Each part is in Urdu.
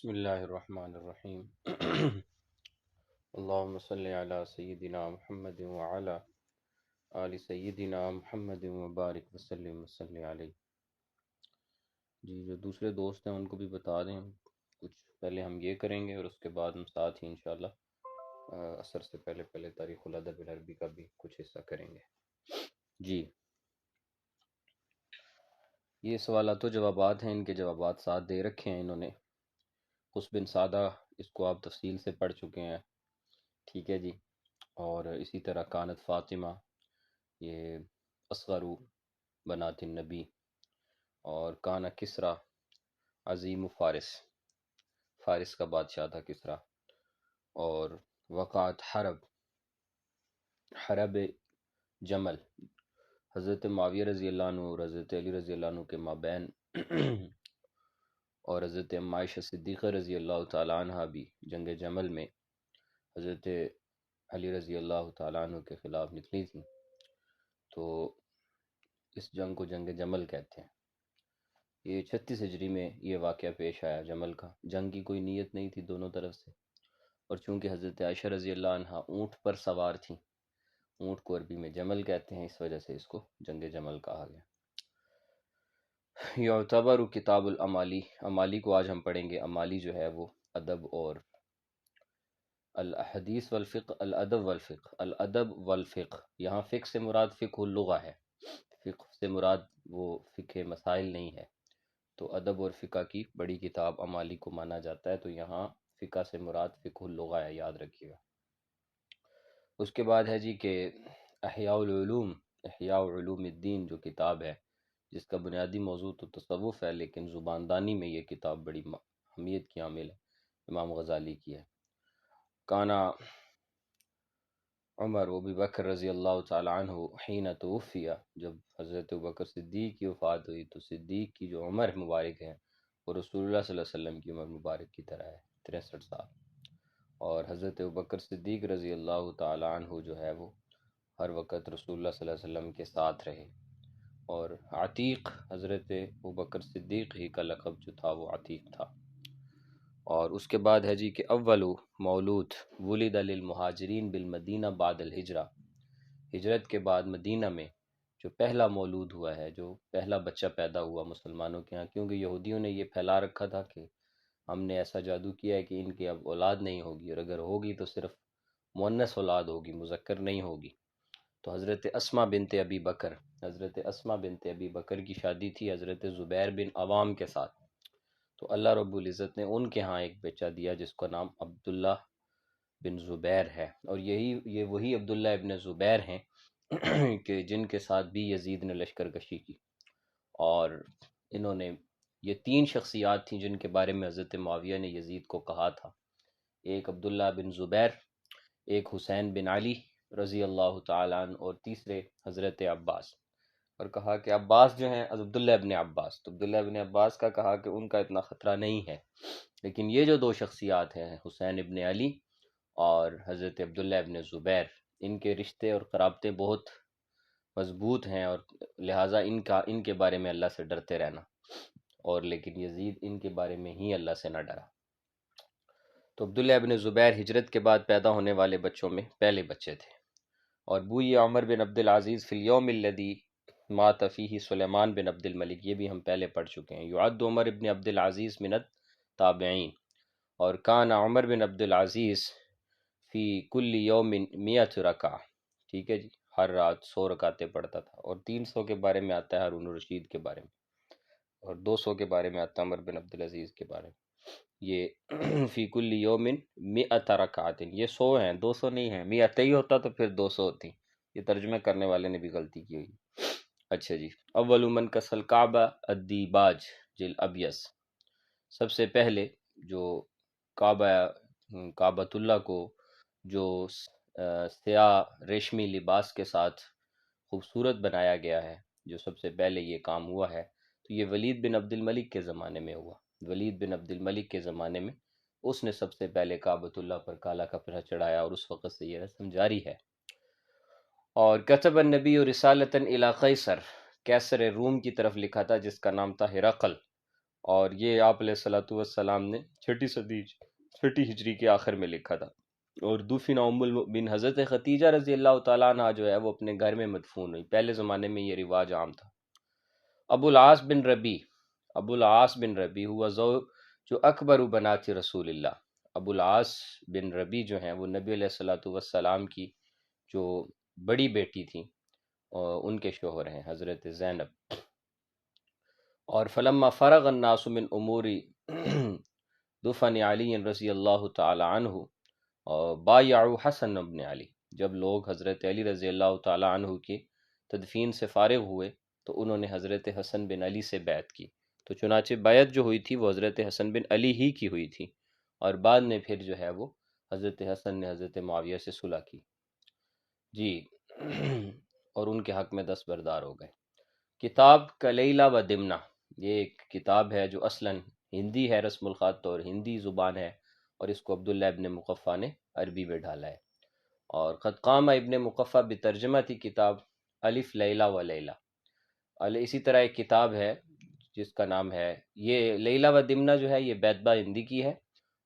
بسم اللہ الرحمن الرحیم اللہم صلی علی سیدنا محمد وعلی آل سیدنا محمد وبارک وسلم وصلی علیہ۔ جی جو دوسرے دوست ہیں ان کو بھی بتا دیں، کچھ پہلے ہم یہ کریں گے اور اس کے بعد ہم ساتھ ہی انشاءاللہ عصر سے پہلے تاریخ الادب العربی کا بھی کچھ حصہ کریں گے۔ جی یہ سوالات و جوابات ہیں، ان کے جوابات ساتھ دے رکھے ہیں انہوں نے۔ اس بن سادہ اس کو آپ تفصیل سے پڑھ چکے ہیں، ٹھیک ہے جی۔ اور اسی طرح کانت فاطمہ، یہ اصغر بنات النبی، اور کانا کسرا عظیم فارس، فارس کا بادشاہ تھا کسرا، اور وقعت حرب جمل، حضرت معاویہ رضی اللہ عنہ اور حضرت علی رضی اللہ عنہ کے مابین اور حضرت عائشہ صدیقہ رضی اللہ تعالیٰ عنہ بھی جنگ جمل میں حضرت علی رضی اللہ تعالیٰ عنہ کے خلاف نکلی تھیں، تو اس جنگ کو جنگ جمل کہتے ہیں۔ یہ 36 ہجری میں یہ واقعہ پیش آیا جمل کا، جنگ کی کوئی نیت نہیں تھی دونوں طرف سے، اور چونکہ حضرت عائشہ رضی اللہ عنہ اونٹ پر سوار تھیں، اونٹ کو عربی میں جمل کہتے ہیں، اس وجہ سے اس کو جنگ جمل کہا گیا۔ یعتبر کتاب الامالی، امالی کو آج ہم پڑھیں گے۔ امالی جو ہے وہ ادب اور الحدیث والفقہ، الادب والفقہ، الادب والفقہ، یہاں فقہ سے مراد فقہ اللغہ ہے، فقہ سے مراد وہ فقہ مسائل نہیں ہے، تو ادب اور فقہ کی بڑی کتاب امالی کو مانا جاتا ہے، تو یہاں فقہ سے مراد فقہ اللغہ ہے، یاد رکھیے گا۔ اس کے بعد ہے جی کہ احیاء العلوم، احیاء علوم الدین جو کتاب ہے، جس کا بنیادی موضوع تو تصوف ہے، لیکن زباندانی میں یہ کتاب بڑی اہمیت کی حامل ہے، امام غزالی کی ہے۔ کانا عمر و ابی بکر رضی اللہ تعالیٰ عنہ حین توفیہ، جب حضرت ابوبکر صدیق کی وفات ہوئی تو صدیق کی جو عمر مبارک ہے وہ رسول اللہ صلی اللہ علیہ وسلم کی عمر مبارک کی طرح ہے، 63 سال۔ اور حضرت ابوبکر صدیق رضی اللہ تعالیٰ عنہ جو ہے وہ ہر وقت رسول اللہ صلی اللہ علیہ وسلم کے ساتھ رہے، اور عتیق، حضرت ابوبکر صدیق ہی کا لقب جو تھا وہ عتیق تھا۔ اور اس کے بعد ہے جی کہ اول مولود ولد للمہاجرین بالمدینہ بعد الہجرہ، ہجرت کے بعد مدینہ میں جو پہلا مولود ہوا ہے، جو پہلا بچہ پیدا ہوا مسلمانوں کے ہاں، کیونکہ یہودیوں نے یہ پھیلا رکھا تھا کہ ہم نے ایسا جادو کیا ہے کہ ان کی اب اولاد نہیں ہوگی، اور اگر ہوگی تو صرف مؤنث اولاد ہوگی، مذکر نہیں ہوگی۔ تو حضرت اسماء بنت ابی بکر، حضرت اسماء بنت ابی بکر کی شادی تھی حضرت زبیر بن عوام کے ساتھ، تو اللہ رب العزت نے ان کے ہاں ایک بچہ دیا جس کا نام عبداللہ بن زبیر ہے، اور یہ وہی عبداللہ ابن زبیر ہیں کہ جن کے ساتھ بھی یزید نے لشکر کشی کی، اور انہوں نے، یہ 3 شخصیات تھیں جن کے بارے میں حضرت معاویہ نے یزید کو کہا تھا، ایک عبداللہ بن زبیر، ایک حسین بن علی رضی اللہ تعالیٰ عنہ، اور تیسرے حضرت عباس، اور کہا کہ عباس جو ہیں عبداللہ ابن عباس، تو عبداللہ ابن عباس کا کہا کہ ان کا اتنا خطرہ نہیں ہے، لیکن یہ جو 2 شخصیات ہیں حسین ابن علی اور حضرت عبداللہ ابن زبیر، ان کے رشتے اور قرابتیں بہت مضبوط ہیں، اور لہٰذا ان کے بارے میں اللہ سے ڈرتے رہنا، اور لیکن یزید ان کے بارے میں ہی اللہ سے نہ ڈرا۔ تو عبداللہ ابن زبیر ہجرت کے بعد پیدا ہونے والے بچوں میں پہلے بچے تھے۔ اور بوئی عمر بن عبد العزیز فی الیوم الذی مات فیہ سلیمان بن عبد الملک، یہ بھی ہم پہلے پڑھ چکے ہیں۔ یعد عمر بن عبد العزیز من التابعین، اور کان عمر بن عبد العزیز فی کل یوم 100 رکعہ، ٹھیک ہے جی، ہر رات 100 رکعتیں پڑھتا تھا، اور 300 کے بارے میں آتا ہے ہارون الرشید کے بارے میں، اور 200 کے بارے میں آتا ہے عمر بن عبد العزیز کے بارے میں۔ یہ فی کل یوم 100 رکعت، یہ 100 ہیں، 200 نہیں ہیں، 100 ہی ہوتا تو پھر 200 ہوتی، یہ ترجمہ کرنے والے نے بھی غلطی کی ہوئی۔ اچھا جی، اول من کسل کعبہ الدیباج جل ابیس، سب سے پہلے جو کعبۃ اللہ کو جو سیاہ ریشمی لباس کے ساتھ خوبصورت بنایا گیا ہے، جو سب سے پہلے یہ کام ہوا ہے، تو یہ ولید بن عبد الملک کے زمانے میں ہوا۔ ولید بن عبد الملک کے زمانے میں اس نے سب سے پہلے کعبۃ اللہ پر کالا کپڑا چڑھایا، اور اس وقت سے یہ رسم جاری ہے۔ اور کتب النبی رسالۃ الی قیصر، کیسر روم کی طرف لکھا تھا جس کا نام تھا ہرقل، اور یہ آپ علیہ الصلوۃ والسلام نے چھٹی ہجری کے آخر میں لکھا تھا۔ اور دفن ام المؤمنین حضرت خدیجہ رضی اللہ تعالیٰ عنہ جو ہے وہ اپنے گھر میں مدفون ہوئی، پہلے زمانے میں یہ رواج عام تھا۔ ابو العاص بن ربی ہوا جو اکبر بنات رسول اللہ، ابو العاص بن ربی جو ہیں وہ نبی علیہ الصلوۃ والسلام کی جو بڑی بیٹی تھیں اور ان کے شوہر ہیں حضرت زینب۔ اور فلما فرغ الناس من امور دفن علی رضی اللہ تعالی عنہ اور بایعوا حسن ابن علی، جب لوگ حضرت علی رضی اللہ تعالی عنہ کی تدفین سے فارغ ہوئے تو انہوں نے حضرت حسن بن علی سے بیعت کی، تو چنانچہ بیعت جو ہوئی تھی وہ حضرت حسن بن علی ہی کی ہوئی تھی، اور بعد میں پھر جو ہے وہ حضرت حسن نے حضرت معاویہ سے صلح کی جی اور ان کے حق میں دستبردار ہو گئے۔ کتاب کلیلہ و دمنہ، یہ ایک کتاب ہے جو اصلاً ہندی ہے، رسم الخط اور ہندی زبان ہے، اور اس کو عبداللہ ابن مقفع نے عربی میں ڈالا ہے۔ اور قد قام ابن مقفع بترجمہ تھی کتاب الف لیلہ و لیلہ۔ اسی طرح ایک کتاب ہے جس کا نام ہے، یہ لیلہ و دمنہ جو ہے یہ بیدبا ہندی کی ہے،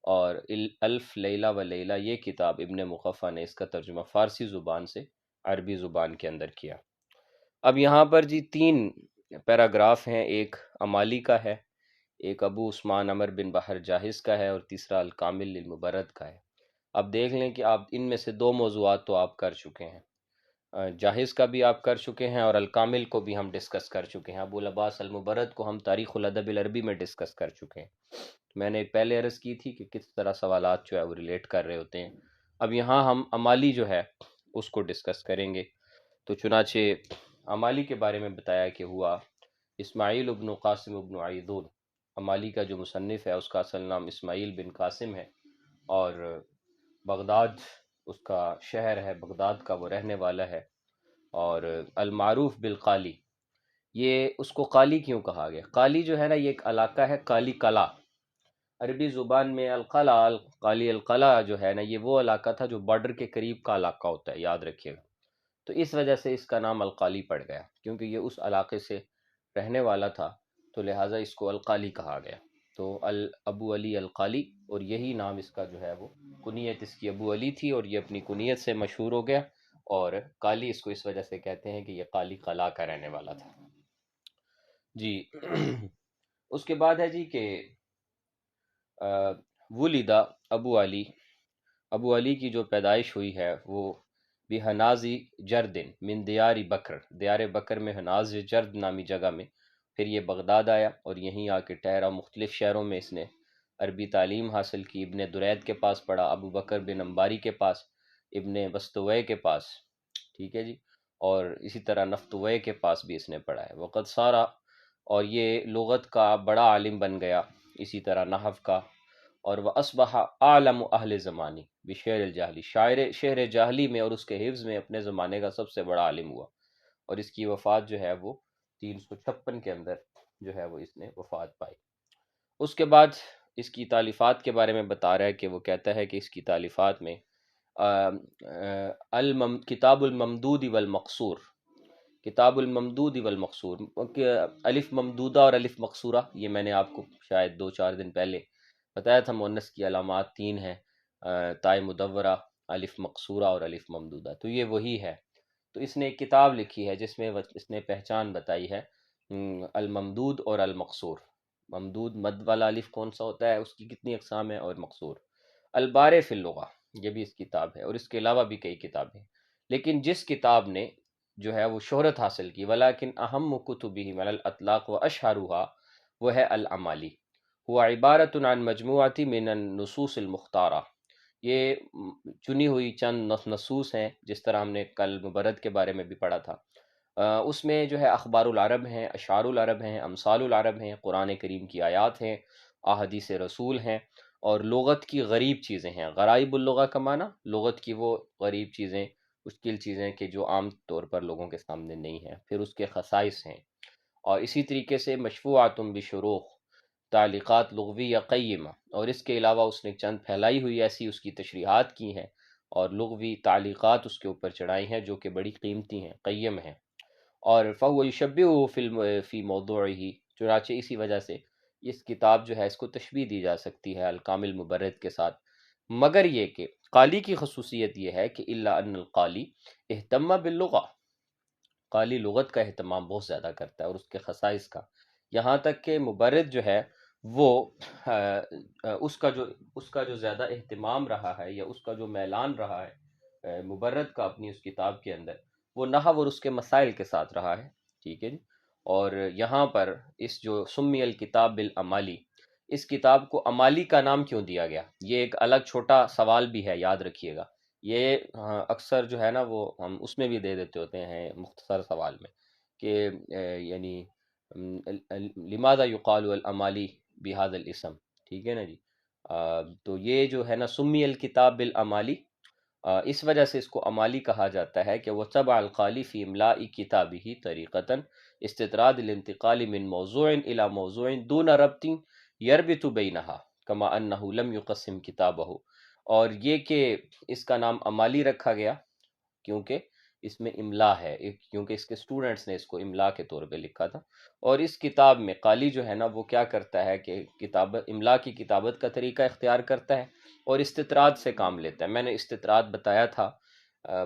اور الف لیلہ و لیلہ یہ کتاب ابن مقفع نے اس کا ترجمہ فارسی زبان سے عربی زبان کے اندر کیا۔ اب یہاں پر جی 3 پیراگراف ہیں، ایک امالی کا ہے، ایک ابو عثمان عمر بن بحر جاہز کا ہے، اور تیسرا الکامل للمبرد کا ہے۔ اب دیکھ لیں کہ آپ ان میں سے 2 موضوعات تو آپ کر چکے ہیں، جاہز کا بھی آپ کر چکے ہیں اور الکامل کو بھی ہم ڈسکس کر چکے ہیں، ابو العباس المبرد کو ہم تاریخ الادب العربی میں ڈسکس کر چکے ہیں۔ میں نے پہلے عرض کی تھی کہ کس طرح سوالات جو ہے وہ ریلیٹ کر رہے ہوتے ہیں۔ اب یہاں ہم امالی جو ہے اس کو ڈسکس کریں گے، تو چنانچہ امالی کے بارے میں بتایا کہ ہوا اسماعیل ابن قاسم ابن عیدون، امالی کا جو مصنف ہے اس کا اصل نام اسماعیل بن قاسم ہے، اور بغداد اس کا شہر ہے، بغداد کا وہ رہنے والا ہے، اور المعروف بالقالی، یہ اس کو قالی کیوں کہا گیا؟ قالی جو ہے نا یہ ایک علاقہ ہے، قالی قلعہ، عربی زبان میں القلعہ، قالی القلعہ جو ہے نا یہ وہ علاقہ تھا جو بارڈر کے قریب کا علاقہ ہوتا ہے، یاد رکھیے گا، تو اس وجہ سے اس کا نام القالی پڑ گیا، کیونکہ یہ اس علاقے سے رہنے والا تھا تو لہٰذا اس کو القالی کہا گیا، تو ابو علی القالی، اور یہی نام اس کا جو ہے وہ کنیت اس کی ابو علی تھی، اور یہ اپنی کنیت سے مشہور ہو گیا، اور قالی اس کو اس وجہ سے کہتے ہیں کہ یہ قالی قلعہ کا رہنے والا تھا جی اس کے بعد ہے جی کہ ولیدہ ابو علی کی جو پیدائش ہوئی ہے وہ بحنازی جردن من دیار بکر، دیار بکر میں حناز جرد نامی جگہ میں، پھر یہ بغداد آیا اور یہیں آ کے ٹھہرا، مختلف شہروں میں اس نے عربی تعلیم حاصل کی، ابن درید کے پاس پڑھا، ابو بکر بن انباری کے پاس، ابن بستوے کے پاس، ٹھیک ہے جی، اور اسی طرح نفتوے کے پاس بھی اس نے پڑھا ہے، وقت سارا، اور یہ لغت کا بڑا عالم بن گیا، اسی طرح نحو کا، اور وہ اصبح عالم اہل زمانی بشعر الجاہلی، شعر جاہلی میں اور اس کے حفظ میں اپنے زمانے کا سب سے بڑا عالم ہوا، اور اس کی وفات جو ہے وہ 356 کے اندر جو ہے وہ اس نے وفات پائی۔ اس کے بعد اس کی تالیفات کے بارے میں بتا رہا ہے کہ وہ کہتا ہے کہ اس کی تالیفات میں کتاب الممدود والمقصور، کتاب الممدود والمقصور، الف ممدودہ اور الف مقصورہ یہ میں نے آپ کو شاید 2-4 دن پہلے بتایا تھا، مؤنث کی علامات 3 ہیں، تائے مدورہ، الف مقصورہ اور الف ممدودہ، تو یہ وہی ہے، تو اس نے ایک کتاب لکھی ہے جس میں اس نے پہچان بتائی ہے الممدود اور المقصور، ممدود مد والا الف کون سا ہوتا ہے، اس کی کتنی اقسام ہیں، اور مقصور، البارے فی اللغہ یہ بھی اس کتاب ہے، اور اس کے علاوہ بھی کئی کتابیں، لیکن جس کتاب نے جو ہے وہ شہرت حاصل کی، ولیکن اہم کتبہ علی الاطلاق و اشہرها وہ ہے الامالی، وہ عبارت عن مجموعۃ من النصوص المختارہ، یہ چنی ہوئی چند نصوص ہیں، جس طرح ہم نے کل مبرد کے بارے میں بھی پڑھا تھا، اس میں جو ہے اخبار العرب ہیں، اشعار العرب ہیں، امثال العرب ہیں، قرآن کریم کی آیات ہیں، احادیث رسول ہیں، اور لغت کی غریب چیزیں ہیں، غرائب اللغہ کا معنی لغت کی وہ غریب چیزیں، مشکل چیزیں کہ جو عام طور پر لوگوں کے سامنے نہیں ہیں، پھر اس کے خصائص ہیں، اور اسی طریقے سے مشفوعات بشروح تعلیقات لغوی قیمہ، اور اس کے علاوہ اس نے چند پھیلائی ہوئی ایسی اس کی تشریحات کی ہیں اور لغوی تعلیقات اس کے اوپر چڑھائی ہیں جو کہ بڑی قیمتی ہیں، قیم ہیں، اور فَهُوَ يُشَبِّهُ فِي موضوعه، چنانچہ اسی وجہ سے اس کتاب جو ہے اس کو تشبیہ دی جا سکتی ہے الکامل مبرد کے ساتھ، مگر یہ کہ قالی کی خصوصیت یہ ہے کہ الا ان القالی اہتم باللغہ، قالی لغت کا اہتمام بہت زیادہ کرتا ہے اور اس کے خصائص کا، یہاں تک کہ مبرد جو ہے وہ اس کا جو زیادہ اہتمام رہا ہے یا اس کا جو میلان رہا ہے مبرد کا اپنی اس کتاب کے اندر، وہ نحو اور اس کے مسائل کے ساتھ رہا ہے، ٹھیک ہے جی۔ اور یہاں پر اس جو سمی الکتاب بالعمالی، اس کتاب کو عمالی کا نام کیوں دیا گیا، یہ ایک الگ چھوٹا سوال بھی ہے، یاد رکھیے گا یہ اکثر جو ہے نا وہ ہم اس میں بھی دے دیتے ہوتے ہیں مختصر سوال میں کہ یعنی لماذا یقال العمالی بهذا الاسم، ٹھیک ہے نا جی۔ تو یہ جو ہے نا سمی الکتاب بالعمالی، اس وجہ سے اس کو عمالی کہا جاتا ہے کہ وہ تبع القالی فی املاء کتابہ طریقتاً استطراد الانتقال من موضوع الى موضوع دون ربط یربط بینہا کما انہ لم یقسم کتابہ، اور یہ کہ اس کا نام عمالی رکھا گیا کیونکہ اس میں املا ہے، کیونکہ اس کے سٹوڈنٹس نے اس کو املا کے طور پہ لکھا تھا، اور اس کتاب میں قالی جو ہے نا وہ کیا کرتا ہے کہ املا کی کتابت کا طریقہ اختیار کرتا ہے اور استطراد سے کام لیتا ہے۔ میں نے استطراد بتایا تھا،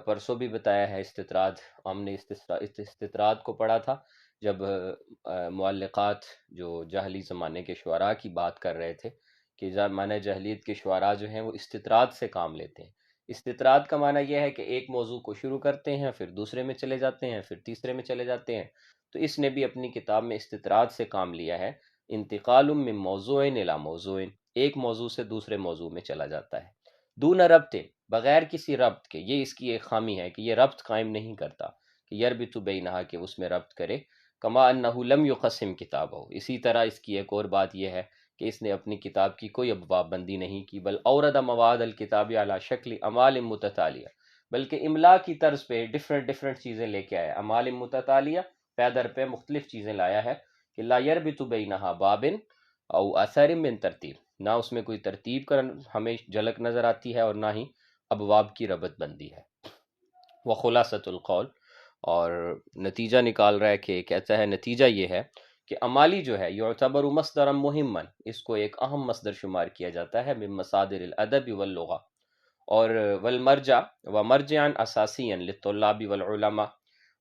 پرسوں بھی بتایا ہے استطراد، ہم نے استطراد کو پڑھا تھا جب معلقات جو جاہلی زمانے کے شعراء کی بات کر رہے تھے کہ زمانہ جاہلیت کے شعراء جو ہیں وہ استطراد سے کام لیتے ہیں۔ استطراد کا معنی یہ ہے کہ ایک موضوع کو شروع کرتے ہیں، پھر دوسرے میں چلے جاتے ہیں، پھر تیسرے میں چلے جاتے ہیں، تو اس نے بھی اپنی کتاب میں استطراد سے کام لیا ہے، انتقال من موضوع الی موضوع، ایک موضوع سے دوسرے موضوع میں چلا جاتا ہے، دون ربط، بغیر کسی ربط کے، یہ اس کی ایک خامی ہے کہ یہ ربط قائم نہیں کرتا کہ یربط بینہا کہ اس میں ربط کرے، کما انہ لم یقسم کتابہ، اسی طرح اس کی ایک اور بات یہ ہے کہ اس نے اپنی کتاب کی کوئی ابواب بندی نہیں کی، بل اورد مواد الکتاب علی شکل اعمال متتالیہ، بلکہ املا کی طرز پہ ڈفرنٹ چیزیں لے کے آیا، اعمال متتالیہ پے در پہ مختلف چیزیں لایا ہے کہ لا یربط بینہا باب او اثر من ترتیب، نہ اس میں کوئی ترتیب کا ہمیں جھلک نظر آتی ہے اور نہ ہی ابواب کی ربط بندی ہے۔ وخلاصۃ القول، اور نتیجہ نکال رہا ہے کہ کہتا ہے نتیجہ یہ ہے کہ عمالی جو ہے یعتبر مصدرا مہما، اس کو ایک اہم مصدر شمار کیا جاتا ہے من مصادر الادب واللغہ، اور والمرجع ومرجعا اساسیا للطلاب والعلماء،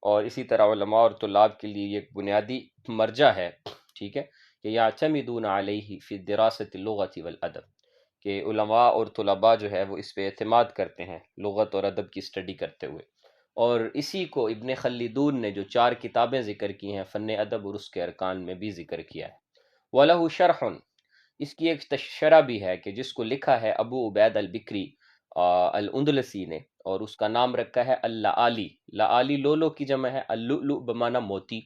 اور اسی طرح علماء اور طلاب کے لیے یہ ایک بنیادی مرجع ہے، ٹھیک ہے، کہ یعتمدون علیہ فی دراست اللغۃ والادب، کہ علماء اور طلباء جو ہے وہ اس پہ اعتماد کرتے ہیں لغت اور ادب کی اسٹڈی کرتے ہوئے، اور اسی کو ابن خلدون نے جو 4 کتابیں ذکر کی ہیں فن ادب اور اس کے ارکان میں بھی ذکر کیا ہے۔ وَلَهُ شرح، اس کی ایک شرح بھی ہے کہ جس کو لکھا ہے ابو عبید البکری الاندلسی نے، اور اس کا نام رکھا ہے اللآلی، لآلی لولو کی جمع ہے، اللؤلؤ بمعنی موتی،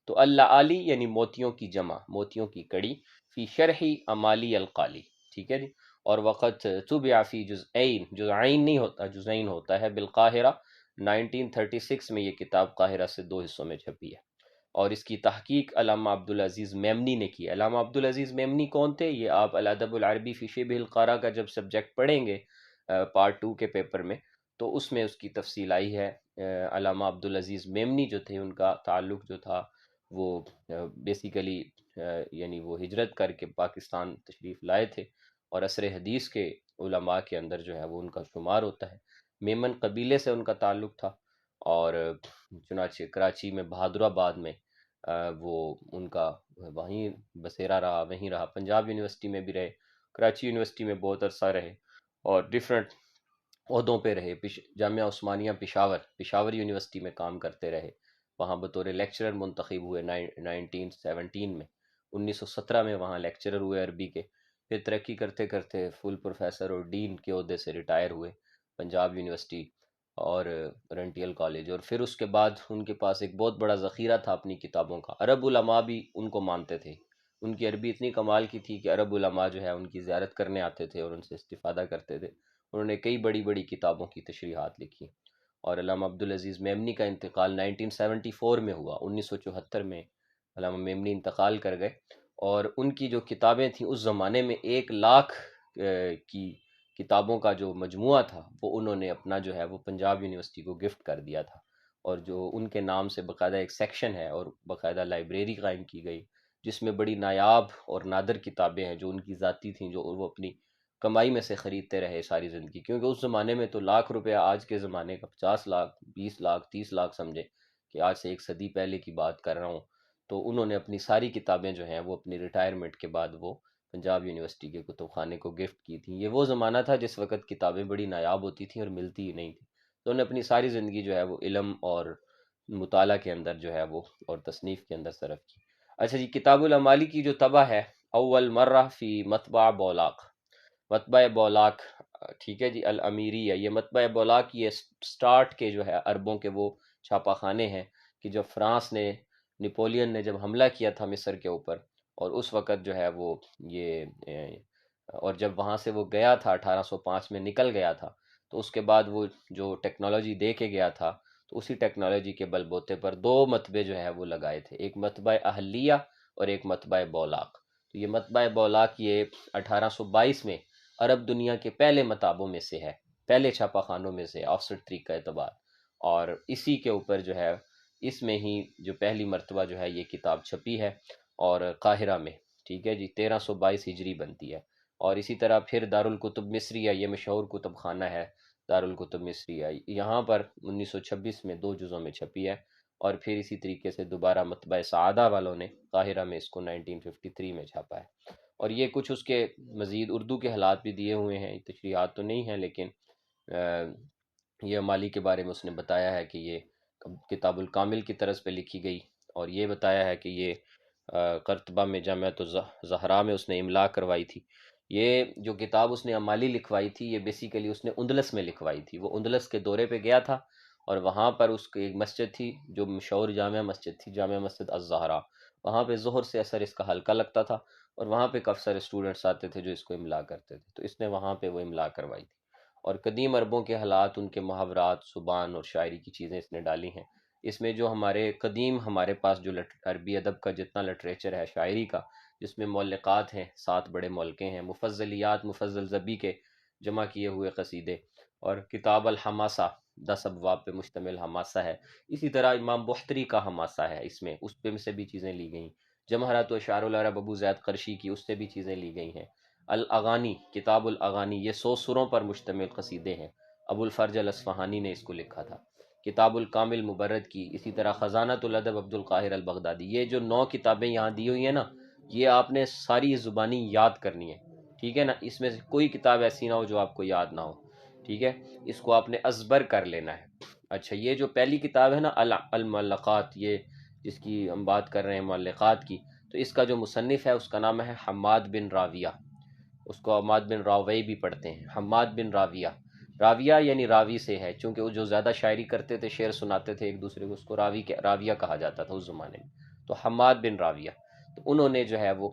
تو اللآلی یعنی موتیوں کی جمع، موتیوں کی کڑی، فی شرح عمالی القالی، ٹھیک ہے جی۔ اور وقت طبع فی جزئین، جزئین نہیں ہوتا، جزئین ہوتا ہے، بالقاہرہ 1936 میں یہ کتاب قاہرہ سے 2 حصوں میں چھپی ہے، اور اس کی تحقیق علامہ عبدالعزیز میمنی نے کی۔ علامہ عبدالعزیز میمنی کون تھے؟ یہ آپ الادب العربی فی شبہ القارہ کا جب سبجیکٹ پڑھیں گے پارٹ 2 کے پیپر میں، تو اس میں اس کی تفصیل آئی ہے۔ علامہ عبدالعزیز میمنی جو تھے ان کا تعلق جو تھا وہ بیسیکلی یعنی وہ ہجرت کر کے پاکستان تشریف لائے تھے، اور عصر حدیث کے علماء کے اندر جو ہے وہ ان کا شمار ہوتا ہے۔ میمن قبیلے سے ان کا تعلق تھا، اور چنانچہ کراچی میں بہادر آباد میں وہ ان کا وہیں بسیرا رہا، وہیں رہا، پنجاب یونیورسٹی میں بھی رہے، کراچی یونیورسٹی میں بہت عرصہ رہے، اور ڈیفرنٹ عہدوں پہ رہے، جامعہ عثمانیہ پشاور یونیورسٹی میں کام کرتے رہے، وہاں بطور لیکچرر منتخب ہوئے 1917 میں، 1917 میں وہاں لیکچرر ہوئے عربی کے، پھر ترقی کرتے کرتے فل پروفیسر اور ڈین کے عہدے سے ریٹائر ہوئے پنجاب یونیورسٹی اور اورینٹیل کالج، اور پھر اس کے بعد ان کے پاس ایک بہت بڑا ذخیرہ تھا اپنی کتابوں کا، عرب علماء بھی ان کو مانتے تھے، ان کی عربی اتنی کمال کی تھی کہ عرب علماء جو ہے ان کی زیارت کرنے آتے تھے اور ان سے استفادہ کرتے تھے، انہوں نے کئی بڑی بڑی کتابوں کی تشریحات لکھی، اور علامہ عبدالعزیز میمنی کا انتقال 1974 میں ہوا، 1974 میں علامہ میمنی انتقال کر گئے، اور ان کی جو کتابیں تھیں اس زمانے میں 1,00,000 کی کتابوں کا جو مجموعہ تھا وہ انہوں نے اپنا جو ہے وہ پنجاب یونیورسٹی کو گفٹ کر دیا تھا، اور جو ان کے نام سے باقاعدہ ایک سیکشن ہے اور باقاعدہ لائبریری قائم کی گئی جس میں بڑی نایاب اور نادر کتابیں ہیں جو ان کی ذاتی تھیں، جو وہ اپنی کمائی میں سے خریدتے رہے ساری زندگی، کیونکہ اس زمانے میں تو لاکھ روپیہ آج کے زمانے کا 50 لاکھ، 20 لاکھ، 30 لاکھ سمجھے، کہ آج سے ایک صدی پہلے کی بات کر رہا ہوں۔ تو انہوں نے اپنی ساری کتابیں جو ہیں وہ اپنی ریٹائرمنٹ کے بعد وہ پنجاب یونیورسٹی کے کتب خانے کو گفٹ کی تھیں۔ یہ وہ زمانہ تھا جس وقت کتابیں بڑی نایاب ہوتی تھیں اور ملتی ہی نہیں تھیں، تو انہوں نے اپنی ساری زندگی جو ہے وہ علم اور مطالعہ کے اندر جو ہے وہ اور تصنیف کے اندر صرف کی۔ اچھا جی، کتاب العمالی کی جو طبع ہے، اول مرہ فی مطبع بولاق، مطبع بولاق، ٹھیک ہے جی، الامیری ہے یہ مطبع بولاق، یہ سٹارٹ کے جو ہے عربوں کے وہ چھاپا خانے ہیں کہ جب فرانس نے، نپولین نے جب حملہ کیا تھا مصر کے اوپر، اور اس وقت جو ہے وہ یہ اور جب وہاں سے وہ گیا تھا 1805 میں نکل گیا تھا، تو اس کے بعد وہ جو ٹیکنالوجی دے کے گیا تھا، تو اسی ٹیکنالوجی کے بل بوتے پر 2 مطبع جو ہے وہ لگائے تھے، ایک مطبع اہلیہ اور ایک مطبع بولاق۔ تو یہ مطبع بولاق یہ 1822 میں عرب دنیا کے پہلے مطابوں میں سے ہے، پہلے چھاپا خانوں میں سے آفسٹ طریقہ اعتبار، اور اسی کے اوپر جو ہے اس میں ہی جو پہلی مرتبہ جو ہے یہ کتاب چھپی ہے، اور قاہرہ میں، ٹھیک ہے جی، 1322 ہجری بنتی ہے۔ اور اسی طرح پھر دارالکتب مصریہ، یہ مشہور کتب خانہ ہے دارالکتب مصریہ، یہاں پر 1926 میں 2 جزوں میں چھپی ہے، اور پھر اسی طریقے سے دوبارہ مطبع سعادہ والوں نے قاہرہ میں اس کو 1953 میں چھاپا ہے۔ اور یہ کچھ اس کے مزید اردو کے حالات بھی دیے ہوئے ہیں، تشریحات تو نہیں ہیں، لیکن یہ مالی کے بارے میں اس نے بتایا ہے کہ یہ کتاب الکامل کی طرز پہ لکھی گئی، اور یہ بتایا ہے کہ یہ قرطبہ میں جامعۃ الزہراء میں اس نے املا کروائی تھی۔ یہ جو کتاب اس نے امالی لکھوائی تھی، یہ بیسیکلی اس نے اندلس میں لکھوائی تھی، وہ اندلس کے دورے پہ گیا تھا، اور وہاں پر اس کی ایک مسجد تھی جو مشہور جامع مسجد تھی، جامع مسجد الزہراء، وہاں پہ ظہر سے اثر اس کا حلقہ لگتا تھا، اور وہاں پہ کافی سارے اسٹوڈنٹس آتے تھے جو اس کو املا کرتے تھے، تو اس نے وہاں پہ وہ املا کروائی تھی۔ اور قدیم عربوں کے حالات، ان کے محاورات، زبان اور شاعری کی چیزیں اس نے ڈالی ہیں۔ اس میں جو ہمارے پاس جو عربی ادب کا جتنا لٹریچر ہے شاعری کا، جس میں معلقات ہیں، 7 بڑے مولکے ہیں، مفضلیات، مفضل ذبی کے جمع کیے ہوئے قصیدے، اور کتاب الحماسہ 10 ابواب پہ مشتمل حماسہ ہے، اسی طرح امام بختری کا حماسہ ہے، اس پہ سے بھی چیزیں لی گئیں، جمہرات و اشعار العرب ابو زید قرشی کی، اس سے بھی چیزیں لی گئی ہیں۔ الاغانی، کتاب الاغانی، یہ 100 سروں پر مشتمل قصیدے ہیں، ابو الفرج الاصفہانی نے اس کو لکھا تھا۔ کتاب الکامل مبرد کی، اسی طرح خزانۃ الادب عبد القاہر البغدادی، یہ جو 9 کتابیں یہاں دی ہوئی ہیں نا، یہ آپ نے ساری زبانی یاد کرنی ہے، ٹھیک ہے نا، اس میں سے کوئی کتاب ایسی نہ ہو جو آپ کو یاد نہ ہو، ٹھیک ہے، اس کو آپ نے ازبر کر لینا ہے۔ اچھا، یہ جو پہلی کتاب ہے نا المعلقات، یہ جس کی ہم بات کر رہے ہیں معلقات کی، تو اس کا جو مصنف ہے اس کا نام ہے حماد بن راویہ، اس کو حماد بن راوی بھی پڑھتے ہیں، حماد بن راویہ، راویہ یعنی راوی سے ہے، چونکہ وہ جو زیادہ شاعری کرتے تھے، شعر سناتے تھے ایک دوسرے کو، اس کو راویہ کہا جاتا تھا اس زمانے میں، تو حماد بن راویہ، تو انہوں نے جو ہے وہ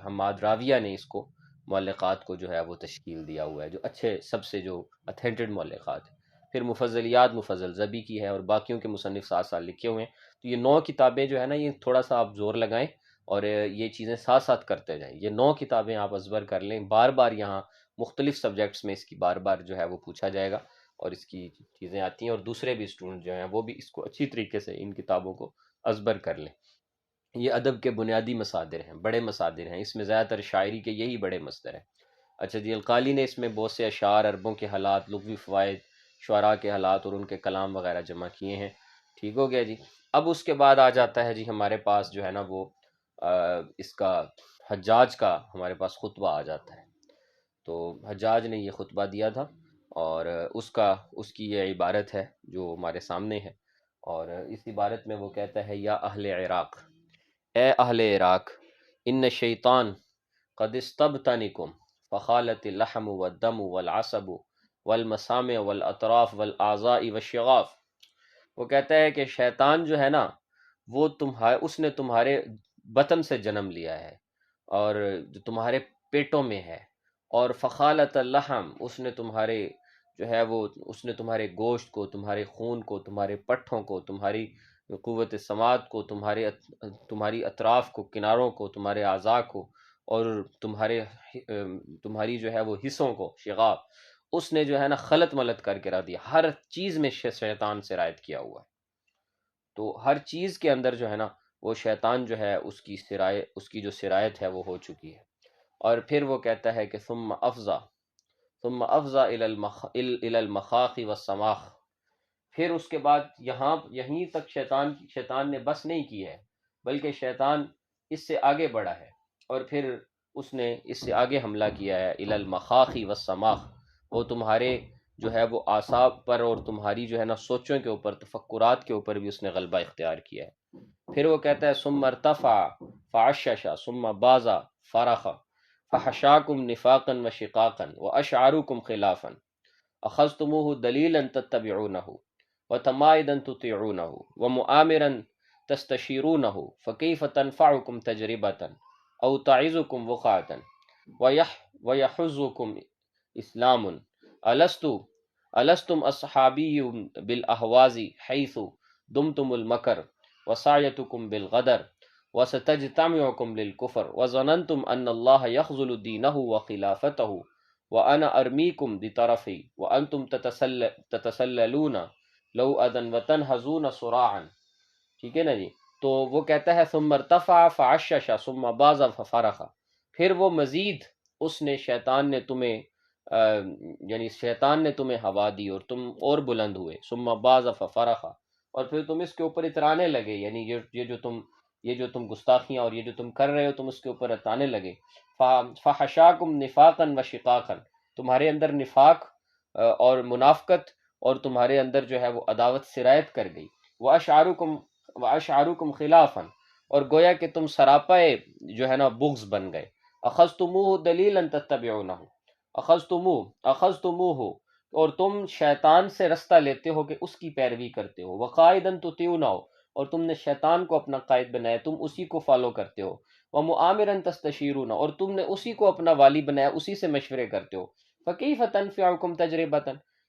حماد راویہ نے اس کو معلقات کو جو ہے وہ تشکیل دیا ہوا ہے، جو اچھے سب سے جو اتھینٹڈ معلقات ہیں۔ پھر مفضلیات مفضل ذبی کی ہے، اور باقیوں کے مصنف 7 لکھے ہوئے ہیں۔ تو یہ 9 کتابیں جو ہے نا، یہ تھوڑا سا آپ زور لگائیں اور یہ چیزیں ساتھ ساتھ کرتے جائیں، یہ 9 کتابیں آپ ازبر کر لیں، بار بار یہاں مختلف سبجیکٹس میں اس کی بار بار جو ہے وہ پوچھا جائے گا، اور اس کی چیزیں آتی ہیں، اور دوسرے بھی اسٹوڈنٹ جو ہیں وہ بھی اس کو اچھی طریقے سے ان کتابوں کو ازبر کر لیں۔ یہ ادب کے بنیادی مصادر ہیں، بڑے مصادر ہیں، اس میں زیادہ تر شاعری کے یہی بڑے مصدر ہیں۔ اچھا جی، القالی نے اس میں بہت سے اشعار، عربوں کے حالات، لغوی فوائد، شعراء کے حالات اور ان کے کلام وغیرہ جمع کیے ہیں۔ ٹھیک ہو گیا جی۔ اب اس کے بعد آ جاتا ہے جی ہمارے پاس جو ہے نا وہ اس کا حجاج کا ہمارے پاس خطبہ آ جاتا ہے۔ تو حجاج نے یہ خطبہ دیا تھا، اور اس کی یہ عبارت ہے جو ہمارے سامنے ہے، اور اس عبارت میں وہ کہتا ہے: یا اہل عراق، اے اہل عراق، ان شیطان قد استبطنکم فخالت اللحم والدم والعصب والمسامع والاطراف والاعضاء والشغاف۔ وہ کہتا ہے کہ شیطان جو ہے نا، وہ اس نے تمہارے بطن سے جنم لیا ہے، اور جو تمہارے پیٹوں میں ہے، اور فخالت اللحم، اس نے تمہارے گوشت کو، تمہارے خون کو، تمہارے پٹھوں کو، تمہاری قوت سماعت کو، تمہاری اطراف کو، کناروں کو، تمہارے اعضاء کو، اور تمہاری جو ہے وہ حصوں کو، شغاف، اس نے جو ہے نا خلط ملط کر کے رکھ دیا، ہر چیز میں شیطان سے رائت کیا ہوا ہے۔ تو ہر چیز کے اندر جو ہے نا وہ شیطان جو ہے اس کی جو سرایت ہے وہ ہو چکی ہے۔ اور پھر وہ کہتا ہے کہ ثم افضا الی المخاخ والسماخ، پھر اس کے بعد یہیں تک شیطان نے بس نہیں کی ہے، بلکہ شیطان اس سے آگے بڑھا ہے، اور پھر اس نے اس سے آگے حملہ کیا ہے، الی المخاخ والسماخ، وہ تمہارے جو ہے وہ اعصاب پر اور تمہاری جو ہے نا سوچوں کے اوپر، تفکرات کے اوپر بھی اس نے غلبہ اختیار کیا ہے۔ پھر وہ کہتا ہے ثم ارتفع فعشش ثم باز فرخ فحشاکم نفاقا وشقاقا واشعرکم خلافا اخذتموه دلیلا تتبعونه وتمائدا تطيعونه ومؤامرا تستشيرونه فكيف تنفعكم تجربة او تعظكم وقعة ويحزكم اسلام الستم اصحابی بالاهواز حيث دمتم المكر وسعيتكم بالغدر وستجتمعكم للكفر وظننتم ان الله يخذل دينه وخلافته وانا ارميكم بطرفي وانتم تتسللون لو اذن وتنهزون صراعا۔ ٹھیک ہے نا جی؟ تو وہ کہتا ہے ثم ارتفع فعشش ثم باز ففرخ، پھر وہ مزید اس نے شیطان نے تمہیں یعنی شیطان نے تمہیں ہوا دی اور تم اور بلند ہوئے، ثم باز ففرخ، اور پھر تم اس کے اوپر اترانے لگے، یعنی یہ جو تم گستاخیاں اور یہ جو تم کر رہے ہو تم اس کے اوپر اتانے لگے۔ فحشاکم نفاقا وشقاقا، تمہارے اندر نفاق اور منافقت اور تمہارے اندر جو ہے وہ عداوت سرایت کر گئی، واشعرکم خلافا، اور گویا کہ تم سراپے جو ہے نا بغض بن گئے۔ اخذتموہ دلیلا تتبعونہ، اخذتموہ، اور تم شیطان سے رستہ لیتے ہو کہ اس کی پیروی کرتے ہو، وقائدا تطیعونہ، اور تم نے شیطان کو اپنا قائد بنایا، تم اسی کو فالو کرتے ہو، ومؤامرا تستشیرون، اور تم نے اسی کو اپنا والی بنایا، اسی سے مشورے کرتے ہو، فکیف تنفعکم تجربۃ،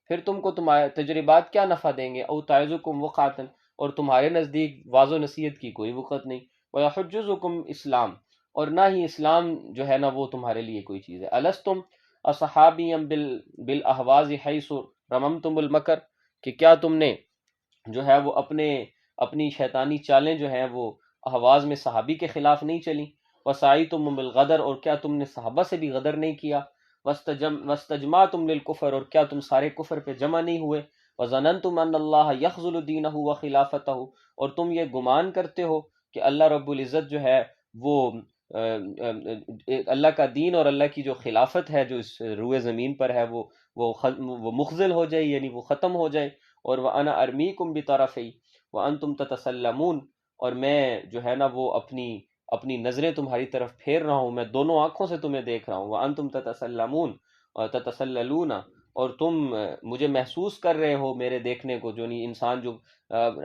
پھر تم کو تمہارے تجربات کیا نفع دیں گے، او تعظکم وقعۃ، اور تمہارے نزدیک واض و نصیحت کی کوئی وقت نہیں، ویحجزکم اسلام، اور نہ ہی اسلام جو ہے نا وہ تمہارے لیے کوئی چیز ہے۔ الستم اصحابیم بالاہواز حیث رممتم المکر، کہ کیا تم نے جو ہے وہ اپنی شیطانی چالیں جو ہیں وہ احواز میں صحابی کے خلاف نہیں چلیں، وسعیتم بالغدر، اور کیا تم نے صحابہ سے بھی غدر نہیں کیا، واستجمعتم للکفر، اور کیا تم سارے کفر پہ جمع نہیں ہوئے، وظننتم ان اللہ یخذل دینہ وخلافتہ، اور تم یہ گمان کرتے ہو کہ اللہ رب العزت جو ہے وہ اللہ کا دین اور اللہ کی جو خلافت ہے جو اس روئے زمین پر ہے وہ مخزل ہو جائے، یعنی وہ ختم ہو جائے، اور وَأَنَا أَرْمِيكُمْ بِطَرَفَيْ وَأَنْتُمْ تَتَسَلَّمُونَ، اور میں جو ہے نا وہ اپنی نظریں تمہاری طرف پھیر رہا ہوں، میں دونوں آنکھوں سے تمہیں دیکھ رہا ہوں، وَأَنْتُمْ تَتَسَلَّمُونَ اور تَتَسَلَّلُونَ، اور تم مجھے محسوس کر رہے ہو میرے دیکھنے کو، جو نہیں انسان جو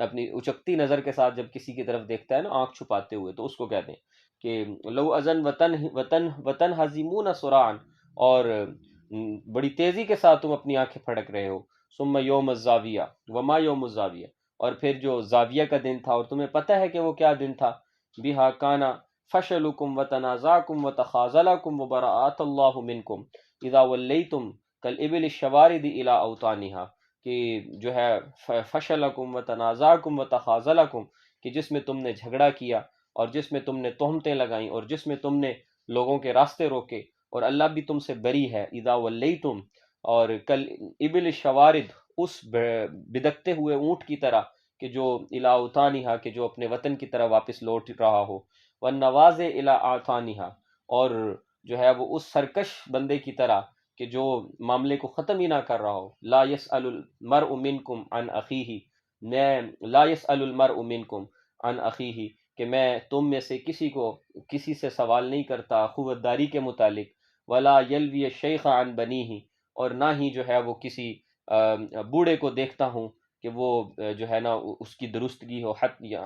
اپنی اچکتی نظر کے ساتھ جب کسی کی طرف دیکھتا ہے نا آنکھ چھپاتے ہوئے، تو اس کو کہتے ہیں کہ لو ازن وطن حزیمون سرعان، اور بڑی تیزی کے ساتھ تم اپنی آنکھیں پھڑک رہے ہو، ثم یوم الزاویہ وما یوم الزاویہ، اور پھر جو زاویہ کا دن تھا، اور تمہیں پتہ ہے کہ وہ کیا دن تھا، بہا کانا فشلکم وتنازعکم وتخاذلکم وبراءت اللہ منکم اذا ولیتم کالابل الشوارد الی اوطانہا، کہ جو ہے فشلکم وتنازعکم وتخاذلکم، کہ جس میں تم نے جھگڑا کیا اور جس میں تم نے تہمتیں لگائیں اور جس میں تم نے لوگوں کے راستے روکے، اور اللہ بھی تم سے بری ہے، اذا ولیتم، اور کل ابل الشوارد، اس بدکتے ہوئے اونٹ کی طرح کہ جو الی اوطانہا، کہ جو اپنے وطن کی طرح واپس لوٹ رہا ہو، والنواز الی اعطانہا، اور جو ہے وہ اس سرکش بندے کی طرح کہ جو معاملے کو ختم ہی نہ کر رہا ہو، لا يسأل المرء منکم عن اخیہ، میں لا يسأل المرء منکم عن اخیہ، کہ میں تم میں سے کسی سے سوال نہیں کرتا اخوت داری کے متعلق، ولا یلوی الشیخ عن بنیہ، اور نہ ہی جو ہے وہ کسی بوڑھے کو دیکھتا ہوں کہ وہ جو ہے نا اس کی درستگی ہو،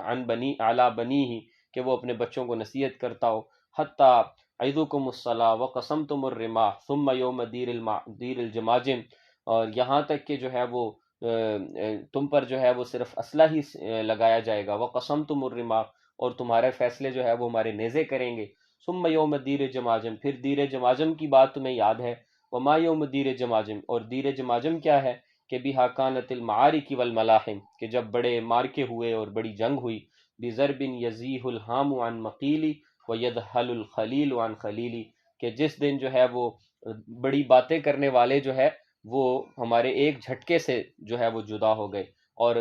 عن بنی علی بنیہ، کہ وہ اپنے بچوں کو نصیحت کرتا ہو، حتی عیدکم الصلاۃ وقسمتم الرماح ثم یوم دیر الجماجم، اور یہاں تک کہ جو ہے وہ تم پر جو ہے وہ صرف اسلحہ ہی لگایا جائے گا، وقسمتم الرماح، اور تمہارے فیصلے جو ہے وہ ہمارے نیزے کریں گے، ثم یوم دیر جماجم، پھر دیر جماجم کی بات تمہیں یاد ہے، وما یوم دیر جماجم، اور دیر جماجم کیا ہے، کہ بہا کانت المعارک والملاحم، کہ جب بڑے مارکے ہوئے اور بڑی جنگ ہوئی، بضرب یزیح الحام عن مقیلی ویدحل الخلیل عن خلیلی، کہ جس دن جو ہے وہ بڑی باتیں کرنے والے جو ہے وہ ہمارے ایک جھٹکے سے جو ہے وہ جدا ہو گئے، اور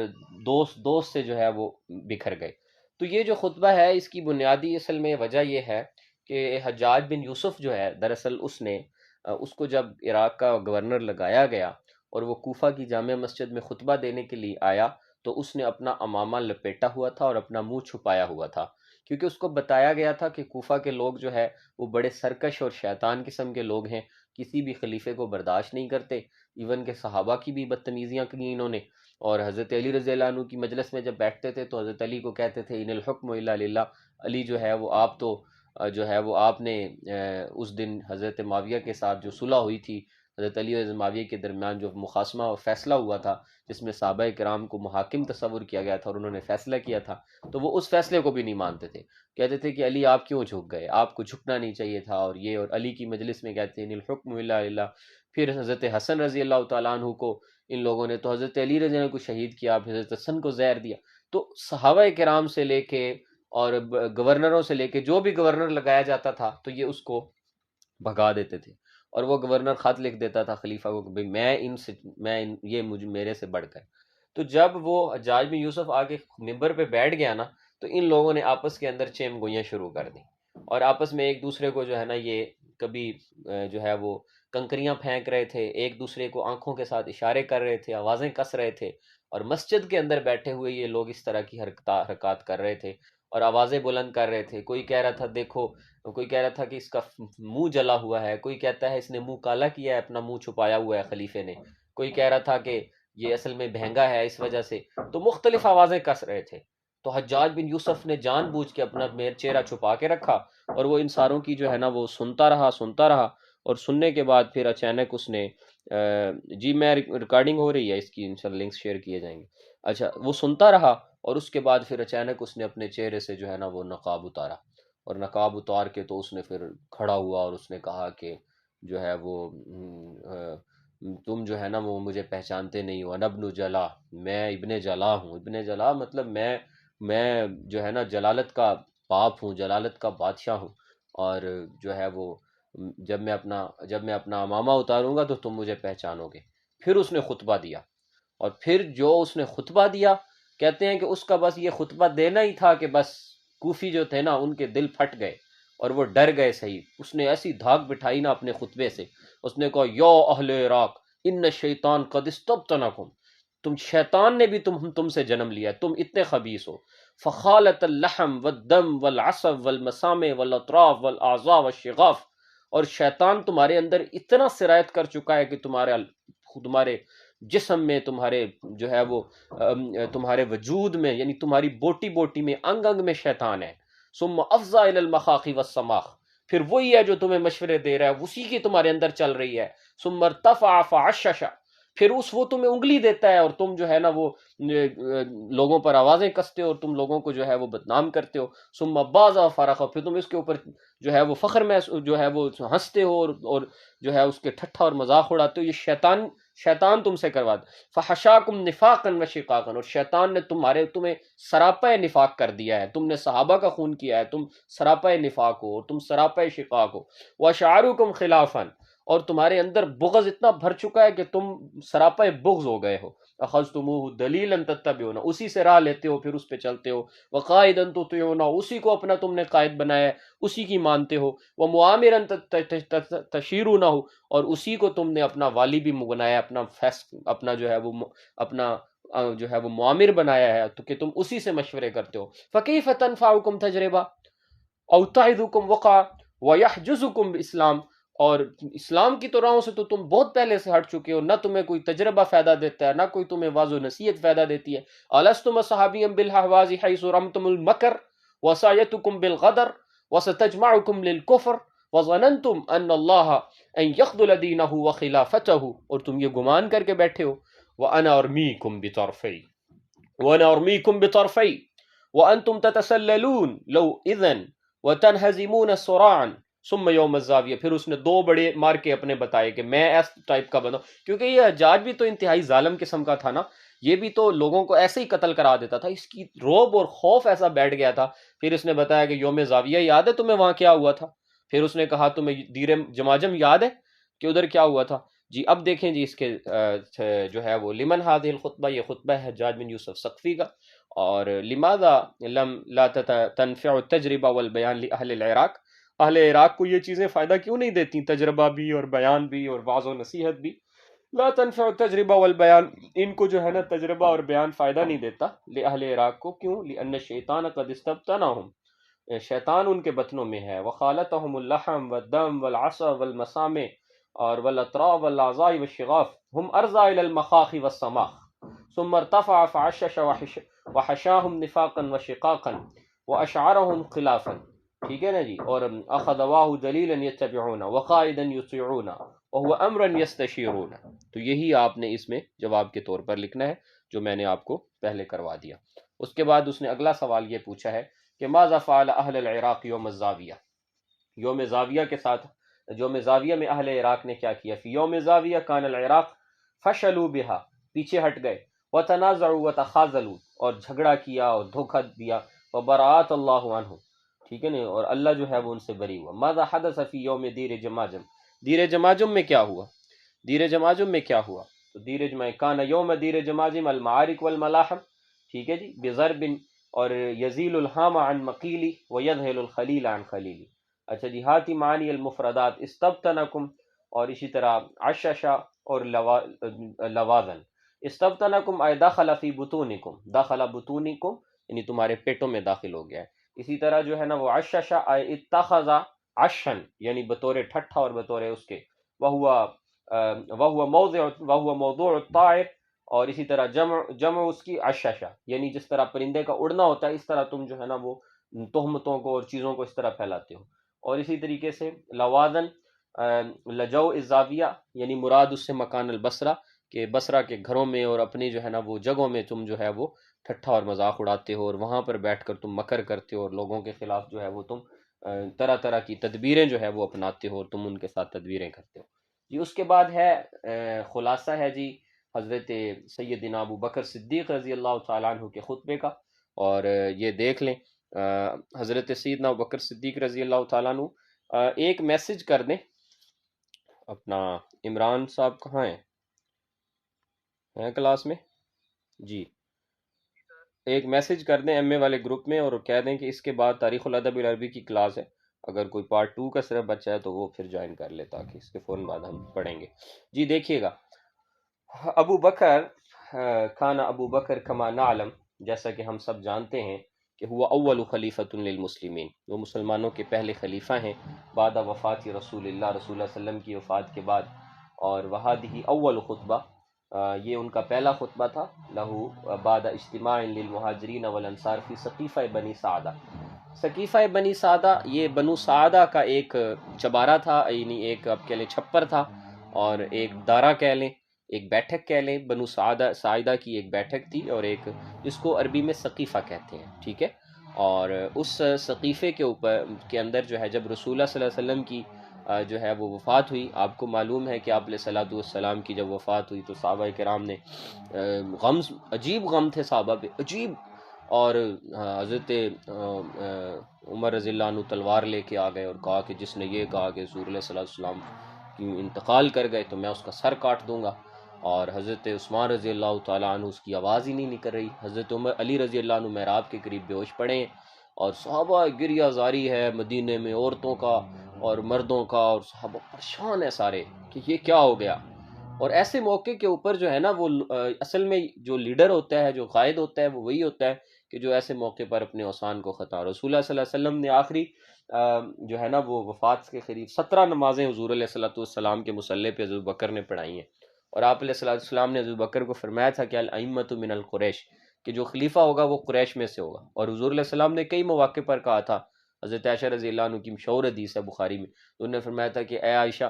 دوست دوست سے جو ہے وہ بکھر گئے۔ تو یہ جو خطبہ ہے اس کی بنیادی اصل میں وجہ یہ ہے کہ حجاج بن یوسف جو ہے دراصل اس کو جب عراق کا گورنر لگایا گیا اور وہ کوفہ کی جامع مسجد میں خطبہ دینے کے لیے آیا، تو اس نے اپنا عمامہ لپیٹا ہوا تھا اور اپنا منہ چھپایا ہوا تھا، کیونکہ اس کو بتایا گیا تھا کہ کوفہ کے لوگ جو ہے وہ بڑے سرکش اور شیطان قسم کے لوگ ہیں، کسی بھی خلیفے کو برداشت نہیں کرتے، ایون کہ صحابہ کی بھی بدتمیزیاں کی انہوں نے، اور حضرت علی رضی اللہ عنہ کی مجلس میں جب بیٹھتے تھے تو حضرت علی کو کہتے تھے ان الحکم الا للہ، علی جو ہے وہ آپ تو جو ہے وہ آپ نے اس دن حضرت معاویہ کے ساتھ جو صلح ہوئی تھی، حضرت علی اور معاویہ کے درمیان جو مخاصمہ اور فیصلہ ہوا تھا جس میں صحابہ کرام کو محاکم تصور کیا گیا تھا اور انہوں نے فیصلہ کیا تھا، تو وہ اس فیصلے کو بھی نہیں مانتے تھے، کہتے تھے کہ علی آپ کیوں جھک گئے، آپ کو جھکنا نہیں چاہیے تھا، اور یہ، اور علی کی مجلس میں کہتے ہیں ان الحکم الا للہ۔ پھر حضرت حسن رضی اللہ تعالیٰ عنہ کو ان لوگوں نے تو حضرت علی رضی اللہ عنہ کو شہید کیا، پھر حضرت حسن کو زہر دیا، تو صحابہ کرام سے لے کے اور گورنروں سے لے کے جو بھی گورنر لگایا جاتا تھا تو یہ اس کو بھگا دیتے تھے، اور وہ گورنر خط لکھ دیتا تھا خلیفہ کو کہ یہ میرے سے بڑھ کر۔ تو جب وہ حجاج بن یوسف آگے ممبر پہ بیٹھ گیا نا، تو ان لوگوں نے آپس کے اندر چیم گوئیاں شروع کر دیں، اور آپس میں ایک دوسرے کو جو ہے نا یہ کبھی جو ہے وہ کنکریاں پھینک رہے تھے، ایک دوسرے کو آنکھوں کے ساتھ اشارے کر رہے تھے، آوازیں کس رہے تھے، اور مسجد کے اندر بیٹھے ہوئے یہ لوگ اس طرح کی حرکات کر رہے تھے اور آوازیں بلند کر رہے تھے۔ کوئی کہہ رہا تھا دیکھو، کوئی کہہ رہا تھا کہ اس کا منہ جلا ہوا ہے، کوئی کہتا ہے اس نے منہ کالا کیا ہے، اپنا منہ چھپایا ہوا ہے خلیفے نے، کوئی کہہ رہا تھا کہ یہ اصل میں بہنگا ہے اس وجہ سے، تو مختلف آوازیں کس رہے تھے۔ تو حجاج بن یوسف نے جان بوجھ کے اپنا چہرہ چھپا کے رکھا، اور وہ ان ساروں کی جو ہے نا وہ سنتا رہا، اور سننے کے بعد پھر اچانک اس نے جی میں ریکارڈنگ ہو رہی ہے اس کی، انشاءاللہ لنکس شیئر کیے جائیں گے۔ اچھا، وہ سنتا رہا اور اس کے بعد پھر اچانک اس نے اپنے چہرے سے جو ہے نا وہ نقاب اتارا، اور نقاب اتار کے تو اس نے پھر کھڑا ہوا اور اس نے کہا کہ جو ہے وہ تم جو ہے نا وہ مجھے پہچانتے نہیں ہو، انا ابن جلا، میں ابن جلا ہوں۔ ابن جلا مطلب میں جو ہے نا جلالت کا باپ ہوں، جلالت کا بادشاہ ہوں، اور جو ہے وہ جب میں اپنا امامہ اتاروں گا تو تم مجھے پہچانو گے۔ پھر اس نے خطبہ دیا، اور پھر جو اس نے خطبہ دیا، کہتے ہیں کہ اس کا بس یہ خطبہ دینا ہی تھا کہ بس کوفی جو تھے نا ان کے دل پھٹ گئے اور وہ ڈر گئے صحیح۔ اس نے ایسی دھاک بٹھائی نا اپنے خطبے سے، اس نے کہا یا اہل عراق ان الشیطان قد استبطنکم، تم شیطان نے بھی تم سے جنم لیا، تم اتنے خبیث ہو، فخالت اللحم والدم والعصب والمسامع والاطراف والاعضاء والشغاف، اور شیطان تمہارے اندر اتنا سرایت کر چکا ہے کہ تمہارے جسم میں، تمہارے جو ہے وہ تمہارے وجود میں، یعنی تمہاری بوٹی بوٹی میں، انگ انگ میں شیطان ہے۔ ثم افضا الى المخاخ والسماخ، پھر وہی ہے جو تمہیں مشورے دے رہا ہے، اسی کی تمہارے اندر چل رہی ہے۔ ثم ارتفع فعشش، پھر وہ تمہیں انگلی دیتا ہے اور تم جو ہے نا وہ لوگوں پر آوازیں کستے ہو اور تم لوگوں کو جو ہے وہ بدنام کرتے ہو۔ ثم باز فرخ، پھر تم اس کے اوپر جو ہے وہ فخر میں جو ہے وہ ہنستے ہو اور جو ہے اس کے ٹھٹھا اور مذاق اڑاتے ہو، یہ شیطان تم سے کرواتا۔ فحشاکم نفاقا وشقاقا، اور شیطان نے تمہیں سراپا نفاق کر دیا ہے، تم نے صحابہ کا خون کیا ہے، تم سراپا نفاق ہو اور تم سراپا شقاق ہو۔ واشعارکم خلافا، اور تمہارے اندر بغض اتنا بھر چکا ہے کہ تم سراپا بغض ہو گئے ہو۔ اخذتموہ دلیلا تتبعون، اسی سے راہ لیتے ہو پھر اس پہ چلتے ہو۔ وقائدا تطیعون، اسی کو اپنا تم نے قائد بنایا ہے، اسی کی مانتے ہو۔ ومؤامرا تشیرونہ، اور اسی کو تم نے اپنا والی بھی بنایا، اپنا جو ہے وہ اپنا جو ہے وہ معامر بنایا ہے، تو کہ تم اسی سے مشورے کرتے ہو۔ فکیف تنفعکم تجربہ او تعظکم وقع ویحجزکم اسلام، اور اسلام کی تو راہوں سے تو تم بہت پہلے سے ہٹ چکے ہو، نہ تمہیں کوئی تجربہ فائدہ دیتا ہے، نہ کوئی تمہیں واضح و نصیحت فائدہ دیتی ہے۔ الستم صحابیا بالحواز حیث رمتم المکر وسایتکم بالغدر وستجمعکم للکفر وظننتم ان اللہ ان یخذل دینہ وخلافتہ، اور تم یہ گمان کر کے بیٹھے ہو۔ وانا ارمیکم بطرفی وانتم تتسللون لو اذن وتنہزمون سراعا ثم یوم الزاویہ، پھر اس نے دو بڑے مار کے اپنے بتائے کہ میں اس ٹائپ کا بنا، کیونکہ یہ حجاج بھی تو انتہائی ظالم قسم کا تھا نا، یہ بھی تو لوگوں کو ایسے ہی قتل کرا دیتا تھا، اس کی روب اور خوف ایسا بیٹھ گیا تھا. پھر اس نے بتایا کہ یوم زاویہ یاد ہے تمہیں وہاں کیا ہوا تھا؟ پھر اس نے کہا تمہیں دیر جماجم یاد ہے کہ ادھر کیا ہوا تھا؟ جی اب دیکھیں جی اس کے جو ہے وہ لمن هذه الخطبہ، یہ خطبہ ہے حجاج بن یوسف ثقفی کا. اور لماذا لم لا تنفع التجربہ والبیان لأہل العراق، اہل عراق کو یہ چیزیں فائدہ کیوں نہیں دیتی، تجربہ بھی اور بیان بھی اور واعظ و نصیحت بھی. لا تنفع التجربہ والبیان، ان کو جو ہے نا تجربہ اور بیان فائدہ نہیں دیتا لأہل عراق کو. کیوں؟ لأن الشیطان قد استبطنهم، شیطان ان کے بطنوں میں ہے. وخالتهم اللحم والدم والعصا والمسامع اور والاطراف والاعضاء والشغاف هم ارضى الى المخاخ والصماخ ثم ارتفع فعشش وحشاهم نفاقا وشقاقا واشعرهم خلافا. ٹھیک ہے نا جی. اور اخذ واہ دلیلا یتبعون وقائدا یطیعون وهو امرا یستشیرون. تو یہی آپ نے اس میں جواب کے طور پر لکھنا ہے جو میں نے آپ کو پہلے کروا دیا. اس کے بعد اس نے اگلا سوال یہ پوچھا ہے کہ ماذا فعل اہل العراق یوم الزاویہ، یوم زاویہ کے ساتھ یوم زاویہ میں اہل عراق نے کیا کیا. فی یوم زاویہ کان العراق فشلوا بها، پیچھے ہٹ گئے. وتنازعوا وتخاذلوا، اور جھگڑا کیا اور دھوکہ دیا. وبرأت اللہ عنہ، ٹھیک ہے نا، اور اللہ جو ہے وہ ان سے بری ہوا. ماذا حدث فی یوم دیر جماجم، دیر جماجم میں کیا ہوا، دیر جماجم میں کیا ہوا. تو دیر جماجم کان یوم دیر جماجم المعارک والملاحم، ٹھیک ہے جی، بضرب اور یزیل الحام عن مقیلی ویدھل الخلیل عن خلیلی. اچھا جی. ہاتی معنی المفردات استبتنکم، اور اسی طرح عششا اور لوازن. استبتنکم اے دخل فی بطونکم، دخل بطونکم یعنی تمہارے پیٹوں میں داخل ہو گیا ہے. اسی طرح جو ہے نا وہ عششا اے اتخذ عشن یعنی بطور ٹھٹھا اور بطور اس کے. وہو موضوع الطائر، اور اسی طرح جمع اس کی عششا یعنی جس طرح پرندے کا اڑنا ہوتا ہے اس طرح تم جو ہے نا وہ تہمتوں کو اور چیزوں کو اس طرح پھیلاتے ہو. اور اسی طریقے سے لوازن لجو الزاویہ یعنی مراد اس سے مکان البصرہ، کہ بصرہ کے گھروں میں اور اپنی جو ہے نا وہ جگہوں میں تم جو ہے وہ ٹھٹھا اور مذاق اڑاتے ہو، اور وہاں پر بیٹھ کر تم مکر کرتے ہو اور لوگوں کے خلاف جو ہے وہ تم طرح طرح کی تدبیریں جو ہے وہ اپناتے ہو اور تم ان کے ساتھ تدبیریں کرتے ہو. جی اس کے بعد ہے خلاصہ ہے جی حضرت سیدنا ابو بکر صدیق رضی اللہ تعالیٰ عنہ کے خطبے کا. اور یہ دیکھ لیں حضرت سیدنا ابو بکر صدیق رضی اللہ تعالیٰ عنہ ایک میسج کر دیں. اپنا عمران صاحب کہاں ہیں کلاس میں؟ جی ایک میسج کر دیں ایم اے والے گروپ میں اور کہہ دیں کہ اس کے بعد تاریخ الادب العربی کی کلاس ہے، اگر کوئی پارٹ 2 کا صرف بچہ ہے تو وہ پھر جوائن کر لے تاکہ اس کے فوراً بعد ہم پڑھیں گے. جی دیکھیے گا ابو بکر کھانا ابو بکر کما نعلم، جیسا کہ ہم سب جانتے ہیں کہ ہوا اول خلیفۃ للمسلمین، وہ مسلمانوں کے پہلے خلیفہ ہیں بعد وفات رسول اللہ، رسول اللہ صلی اللہ علیہ وسلم کی وفات کے بعد. اور وہادہ اول خطبہ، یہ ان کا پہلا خطبہ تھا. لہو بعد اجتماع للمہاجرین والانصار فی سقیفہ بنی سعدہ. سقیفہ بنی سعدہ یہ بنو سعدہ کا ایک چبارہ تھا، یعنی ایک آپ کہہ لیں چھپر تھا اور ایک دارہ کہہ لیں، ایک بیٹھک کہہ لیں. بنو سعدہ کی ایک بیٹھک تھی اور ایک جس کو عربی میں سقیفہ کہتے ہیں، ٹھیک ہے. اور اس سقیفے کے اوپر کے اندر جو ہے جب رسول اللہ صلی اللہ علیہ وسلم کی جو ہے وہ وفات ہوئی، آپ کو معلوم ہے کہ آپ علیہ الصلوۃ والسلام کی جب وفات ہوئی تو صحابہ کرام نے غم، عجیب غم تھے صحابہ پہ، عجیب. اور حضرت عمر رضی اللہ عنہ تلوار لے کے آ گئے اور کہا کہ جس نے یہ کہا کہ حضور علیہ السلام کی انتقال کر گئے تو میں اس کا سر کاٹ دوں گا. اور حضرت عثمان رضی اللہ تعالیٰ عنہ اس کی آواز ہی نہیں نکل رہی. حضرت علی رضی اللہ عنہ محراب کے قریب بے ہوش پڑے ہیں اور صحابہ گریہ زاری ہے مدینے میں، عورتوں کا اور مردوں کا، اور صحابہ پریشان ہیں سارے کہ یہ کیا ہو گیا. اور ایسے موقع کے اوپر جو ہے نا وہ اصل میں جو لیڈر ہوتا ہے، جو قائد ہوتا ہے، وہ وہی ہوتا ہے کہ جو ایسے موقع پر اپنے اوسان کو خطا. رسول اللہ صلی اللہ علیہ وسلم نے آخری جو ہے نا وہ وفات کے قریب 17 نمازیں حضور علیہ الصلوۃ والسلام کے مصلی پہ حضرت بکر نے پڑھائی ہیں. اور آپ علیہ الصلوۃ والسلام نے حضرت بکر کو فرمایا تھا کہ الائمۃ من القریش، کہ جو خلیفہ ہوگا وہ قریش میں سے ہوگا. اور حضور علیہ السلام نے کئی مواقع پر کہا تھا، حضرت عائشہ رضی اللہ عنہ کی مشہور حدیث ہے بخاری میں، انہوں نے فرمایا تھا کہ اے عائشہ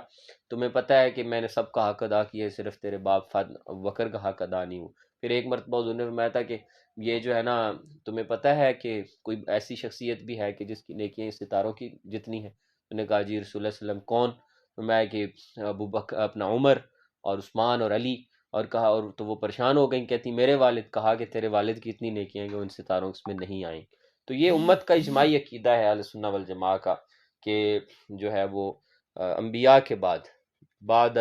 تمہیں پتہ ہے کہ میں نے سب کا حق ادا کیا ہے، صرف تیرے باپ بکر کا حق ادا نہیں ہوں. پھر ایک مرتبہ انہوں نے فرمایا تھا کہ یہ جو ہے نا تمہیں پتہ ہے کہ کوئی ایسی شخصیت بھی ہے کہ جس کی نیکیاں ستاروں کی جتنی ہیں. انہوں نے کہا جی رسول اللہ صلی اللہ علیہ وسلم کون؟ فرمایا کہ ابو بکر، اپنا عمر اور عثمان اور علی. اور کہا، اور تو وہ پریشان ہو گئیں، کہتی میرے والد، کہا کہ تیرے والد کی اتنی نیکیاں ہیں کہ ان ستاروں اس میں نہیں آئیں۔ تو یہ امت کا اجماعی عقیدہ ہے اہل سنہ والجماعہ کا، کہ جو ہے وہ انبیاء کے بعد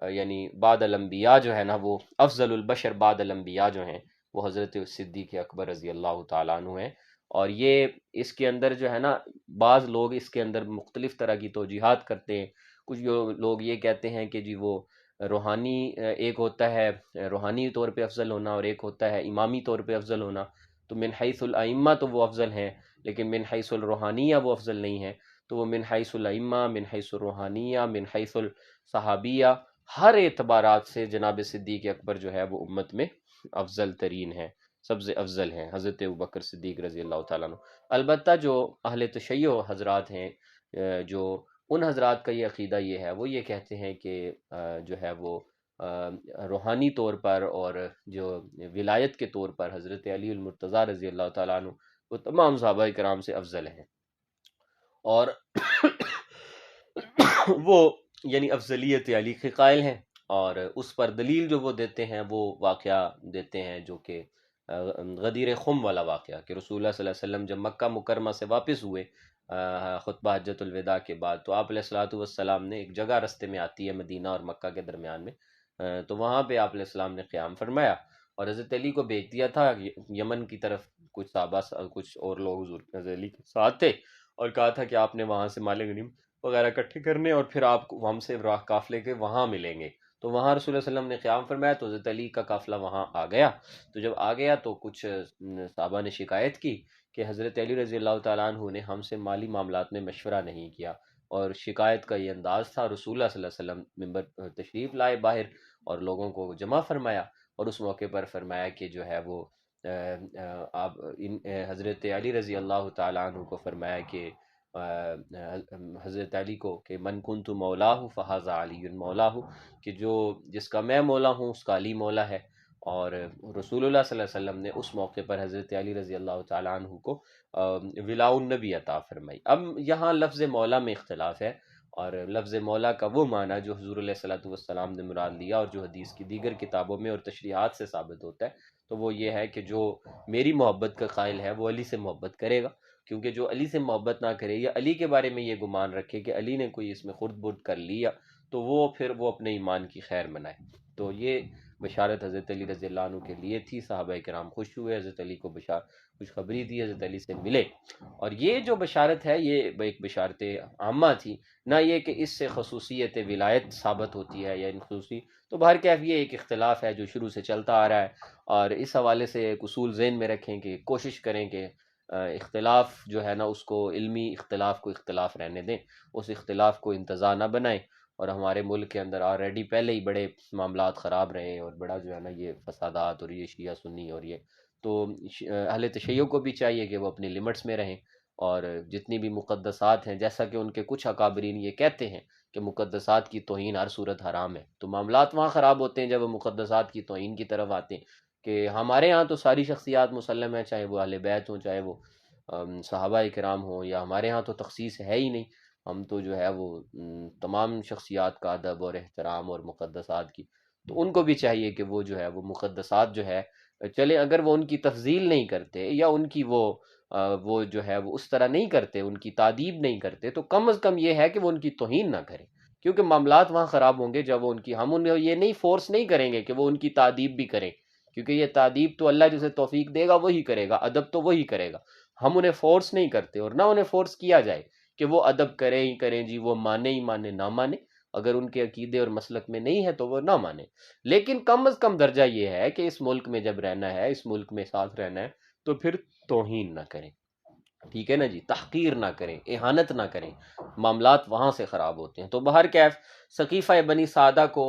یعنی بعد الانبیاء جو ہے نا، وہ افضل البشر بعد الانبیاء جو ہیں وہ حضرت صدیق اکبر رضی اللہ تعالیٰ عنہ ہیں۔ اور یہ اس کے اندر جو ہے نا، بعض لوگ اس کے اندر مختلف طرح کی توجیحات کرتے ہیں۔ کچھ لوگ یہ کہتے ہیں کہ جی وہ روحانی ایک ہوتا ہے روحانی طور پہ افضل ہونا، اور ایک ہوتا ہے امامی طور پہ افضل ہونا۔ تو من حیث الائمہ تو وہ افضل ہیں، لیکن من حیث الروحانیہ وہ افضل نہیں ہیں۔ تو وہ من حیث الائمہ، من حیث الروحانیہ، من حیث الصحابیہ، ہر اعتبارات سے جناب صدیق اکبر جو ہے وہ امت میں افضل ترین ہے، سب سے افضل ہیں حضرت ابوبکر صدیق رضی اللہ تعالیٰ عنہ۔ البتہ جو اہل تشیع حضرات ہیں، جو ان حضرات کا یہ عقیدہ یہ ہے، وہ یہ کہتے ہیں کہ جو ہے وہ روحانی طور پر اور جو ولایت کے طور پر حضرت علی المرتضیٰ رضی اللہ تعالیٰ عنہ وہ تمام صحابہ کرام سے افضل ہیں، اور وہ یعنی افضلیت علی کے قائل ہیں۔ اور اس پر دلیل جو وہ دیتے ہیں وہ واقعہ دیتے ہیں جو کہ غدیر خم والا واقعہ، کہ رسول اللہ صلی اللہ علیہ وسلم جب مکہ مکرمہ سے واپس ہوئے خطبہ حجۃ الوداع کے بعد، تو آپ علیہ الصلوۃ والسلام نے ایک جگہ رستے میں آتی ہے مدینہ اور مکہ کے درمیان میں، تو وہاں پہ آپ علیہ السلام نے قیام فرمایا اور حضرت علی کو بھیج دیا تھا یمن کی طرف، کچھ صحابہ کچھ اور لوگ حضرت علی کے ساتھ تھے، اور کہا تھا کہ آپ نے وہاں سے مال غنیمت وغیرہ اکٹھے کرنے اور پھر آپ ہم سے راہ قافلے کے وہاں ملیں گے۔ تو وہاں رسول اللہ صلی اللہ علیہ وسلم نے قیام فرمایا، تو حضرت علی کا قافلہ وہاں آ گیا۔ تو جب آ گیا تو کچھ صحابہ نے شکایت کی کہ حضرت علی رضی اللہ تعالیٰ عنہ نے ہم سے مالی معاملات میں مشورہ نہیں کیا، اور شکایت کا یہ انداز تھا۔ رسول اللہ صلی اللہ علیہ وسلم ممبر تشریف لائے باہر اور لوگوں کو جمع فرمایا، اور اس موقع پر فرمایا کہ جو ہے وہ آپ حضرت علی رضی اللہ تعالیٰ عنہ کو فرمایا کہ حضرت علی کو کہ من کنت مولاہ فہذا علی مولاہ، کہ جس کا میں مولا ہوں اس کا علی مولا ہے۔ اور رسول اللہ صلی اللہ علیہ وسلم نے اس موقع پر حضرت علی رضی اللہ تعالیٰ عنہ کو ولاء النبی عطا فرمائی۔ اب یہاں لفظ مولا میں اختلاف ہے، اور لفظ مولا کا وہ معنی جو حضور علیہ الصلوۃ والسلام نے مراد لیا اور جو حدیث کی دیگر کتابوں میں اور تشریحات سے ثابت ہوتا ہے، تو وہ یہ ہے کہ جو میری محبت کا قائل ہے وہ علی سے محبت کرے گا، کیونکہ جو علی سے محبت نہ کرے یا علی کے بارے میں یہ گمان رکھے کہ علی نے کوئی اس میں خرد برد کر لیا، تو وہ پھر وہ اپنے ایمان کی خیر منائے۔ تو یہ بشارت حضرت علی رضی اللہ عنہ کے لیے تھی، صحابہ کرام خوش ہوئے، حضرت علی کو خوشخبری دی، حضرت علی سے ملے۔ اور یہ جو بشارت ہے یہ ایک بشارت عامہ تھی، نہ یہ کہ اس سے خصوصیت ولایت ثابت ہوتی ہے یا ان خصوصی، تو بہرکیف یہ ایک اختلاف ہے جو شروع سے چلتا آ رہا ہے، اور اس حوالے سے ایک اصول ذہن میں رکھیں کہ کوشش کریں کہ اختلاف جو ہے نا اس کو علمی اختلاف کو اختلاف رہنے دیں، اس اختلاف کو انتزاع نہ بنائیں۔ اور ہمارے ملک کے اندر آلریڈی پہلے ہی بڑے معاملات خراب رہے ہیں، اور بڑا جو ہے نا یہ فسادات اور یہ شیعہ سنی اور یہ، تو اہل تشیع کو بھی چاہیے کہ وہ اپنی لمٹس میں رہیں، اور جتنی بھی مقدسات ہیں، جیسا کہ ان کے کچھ اکابرین یہ کہتے ہیں کہ مقدسات کی توہین ہر صورت حرام ہے، تو معاملات وہاں خراب ہوتے ہیں جب وہ مقدسات کی توہین کی طرف آتے ہیں، کہ ہمارے ہاں تو ساری شخصیات مسلم ہیں، چاہے وہ اہل بیت ہوں، چاہے وہ صحابہ کرام ہوں، یا ہمارے ہاں تو تخصیص ہے ہی نہیں، ہم تو جو ہے وہ تمام شخصیات کا ادب اور احترام اور مقدسات کی، تو ان کو بھی چاہیے کہ وہ جو ہے وہ مقدسات جو ہے چلے، اگر وہ ان کی تفضیل نہیں کرتے یا ان کی وہ جو ہے وہ اس طرح نہیں کرتے، ان کی تعدیب نہیں کرتے، تو کم از کم یہ ہے کہ وہ ان کی توہین نہ کریں، کیونکہ معاملات وہاں خراب ہوں گے جب وہ ہم انہیں یہ نہیں فورس نہیں کریں گے کہ وہ ان کی تعدیب بھی کریں، کیونکہ یہ تعدیب تو اللہ جسے توفیق دے گا وہی کرے گا، ادب تو وہی کرے گا، ہم انہیں فورس نہیں کرتے، اور نہ انہیں فورس کیا جائے کہ وہ ادب کریں ہی کریں، جی وہ مانے ہی مانے نہ مانے، اگر ان کے عقیدے اور مسلک میں نہیں ہے تو وہ نہ مانے، لیکن کم از کم درجہ یہ ہے کہ اس ملک میں جب رہنا ہے، اس ملک میں ساتھ رہنا ہے، تو پھر توہین نہ کریں، ٹھیک ہے نا جی، تحقیر نہ کریں، اہانت نہ کریں، معاملات وہاں سے خراب ہوتے ہیں۔ تو بہرکیف سقیفہ بنی سعدہ کو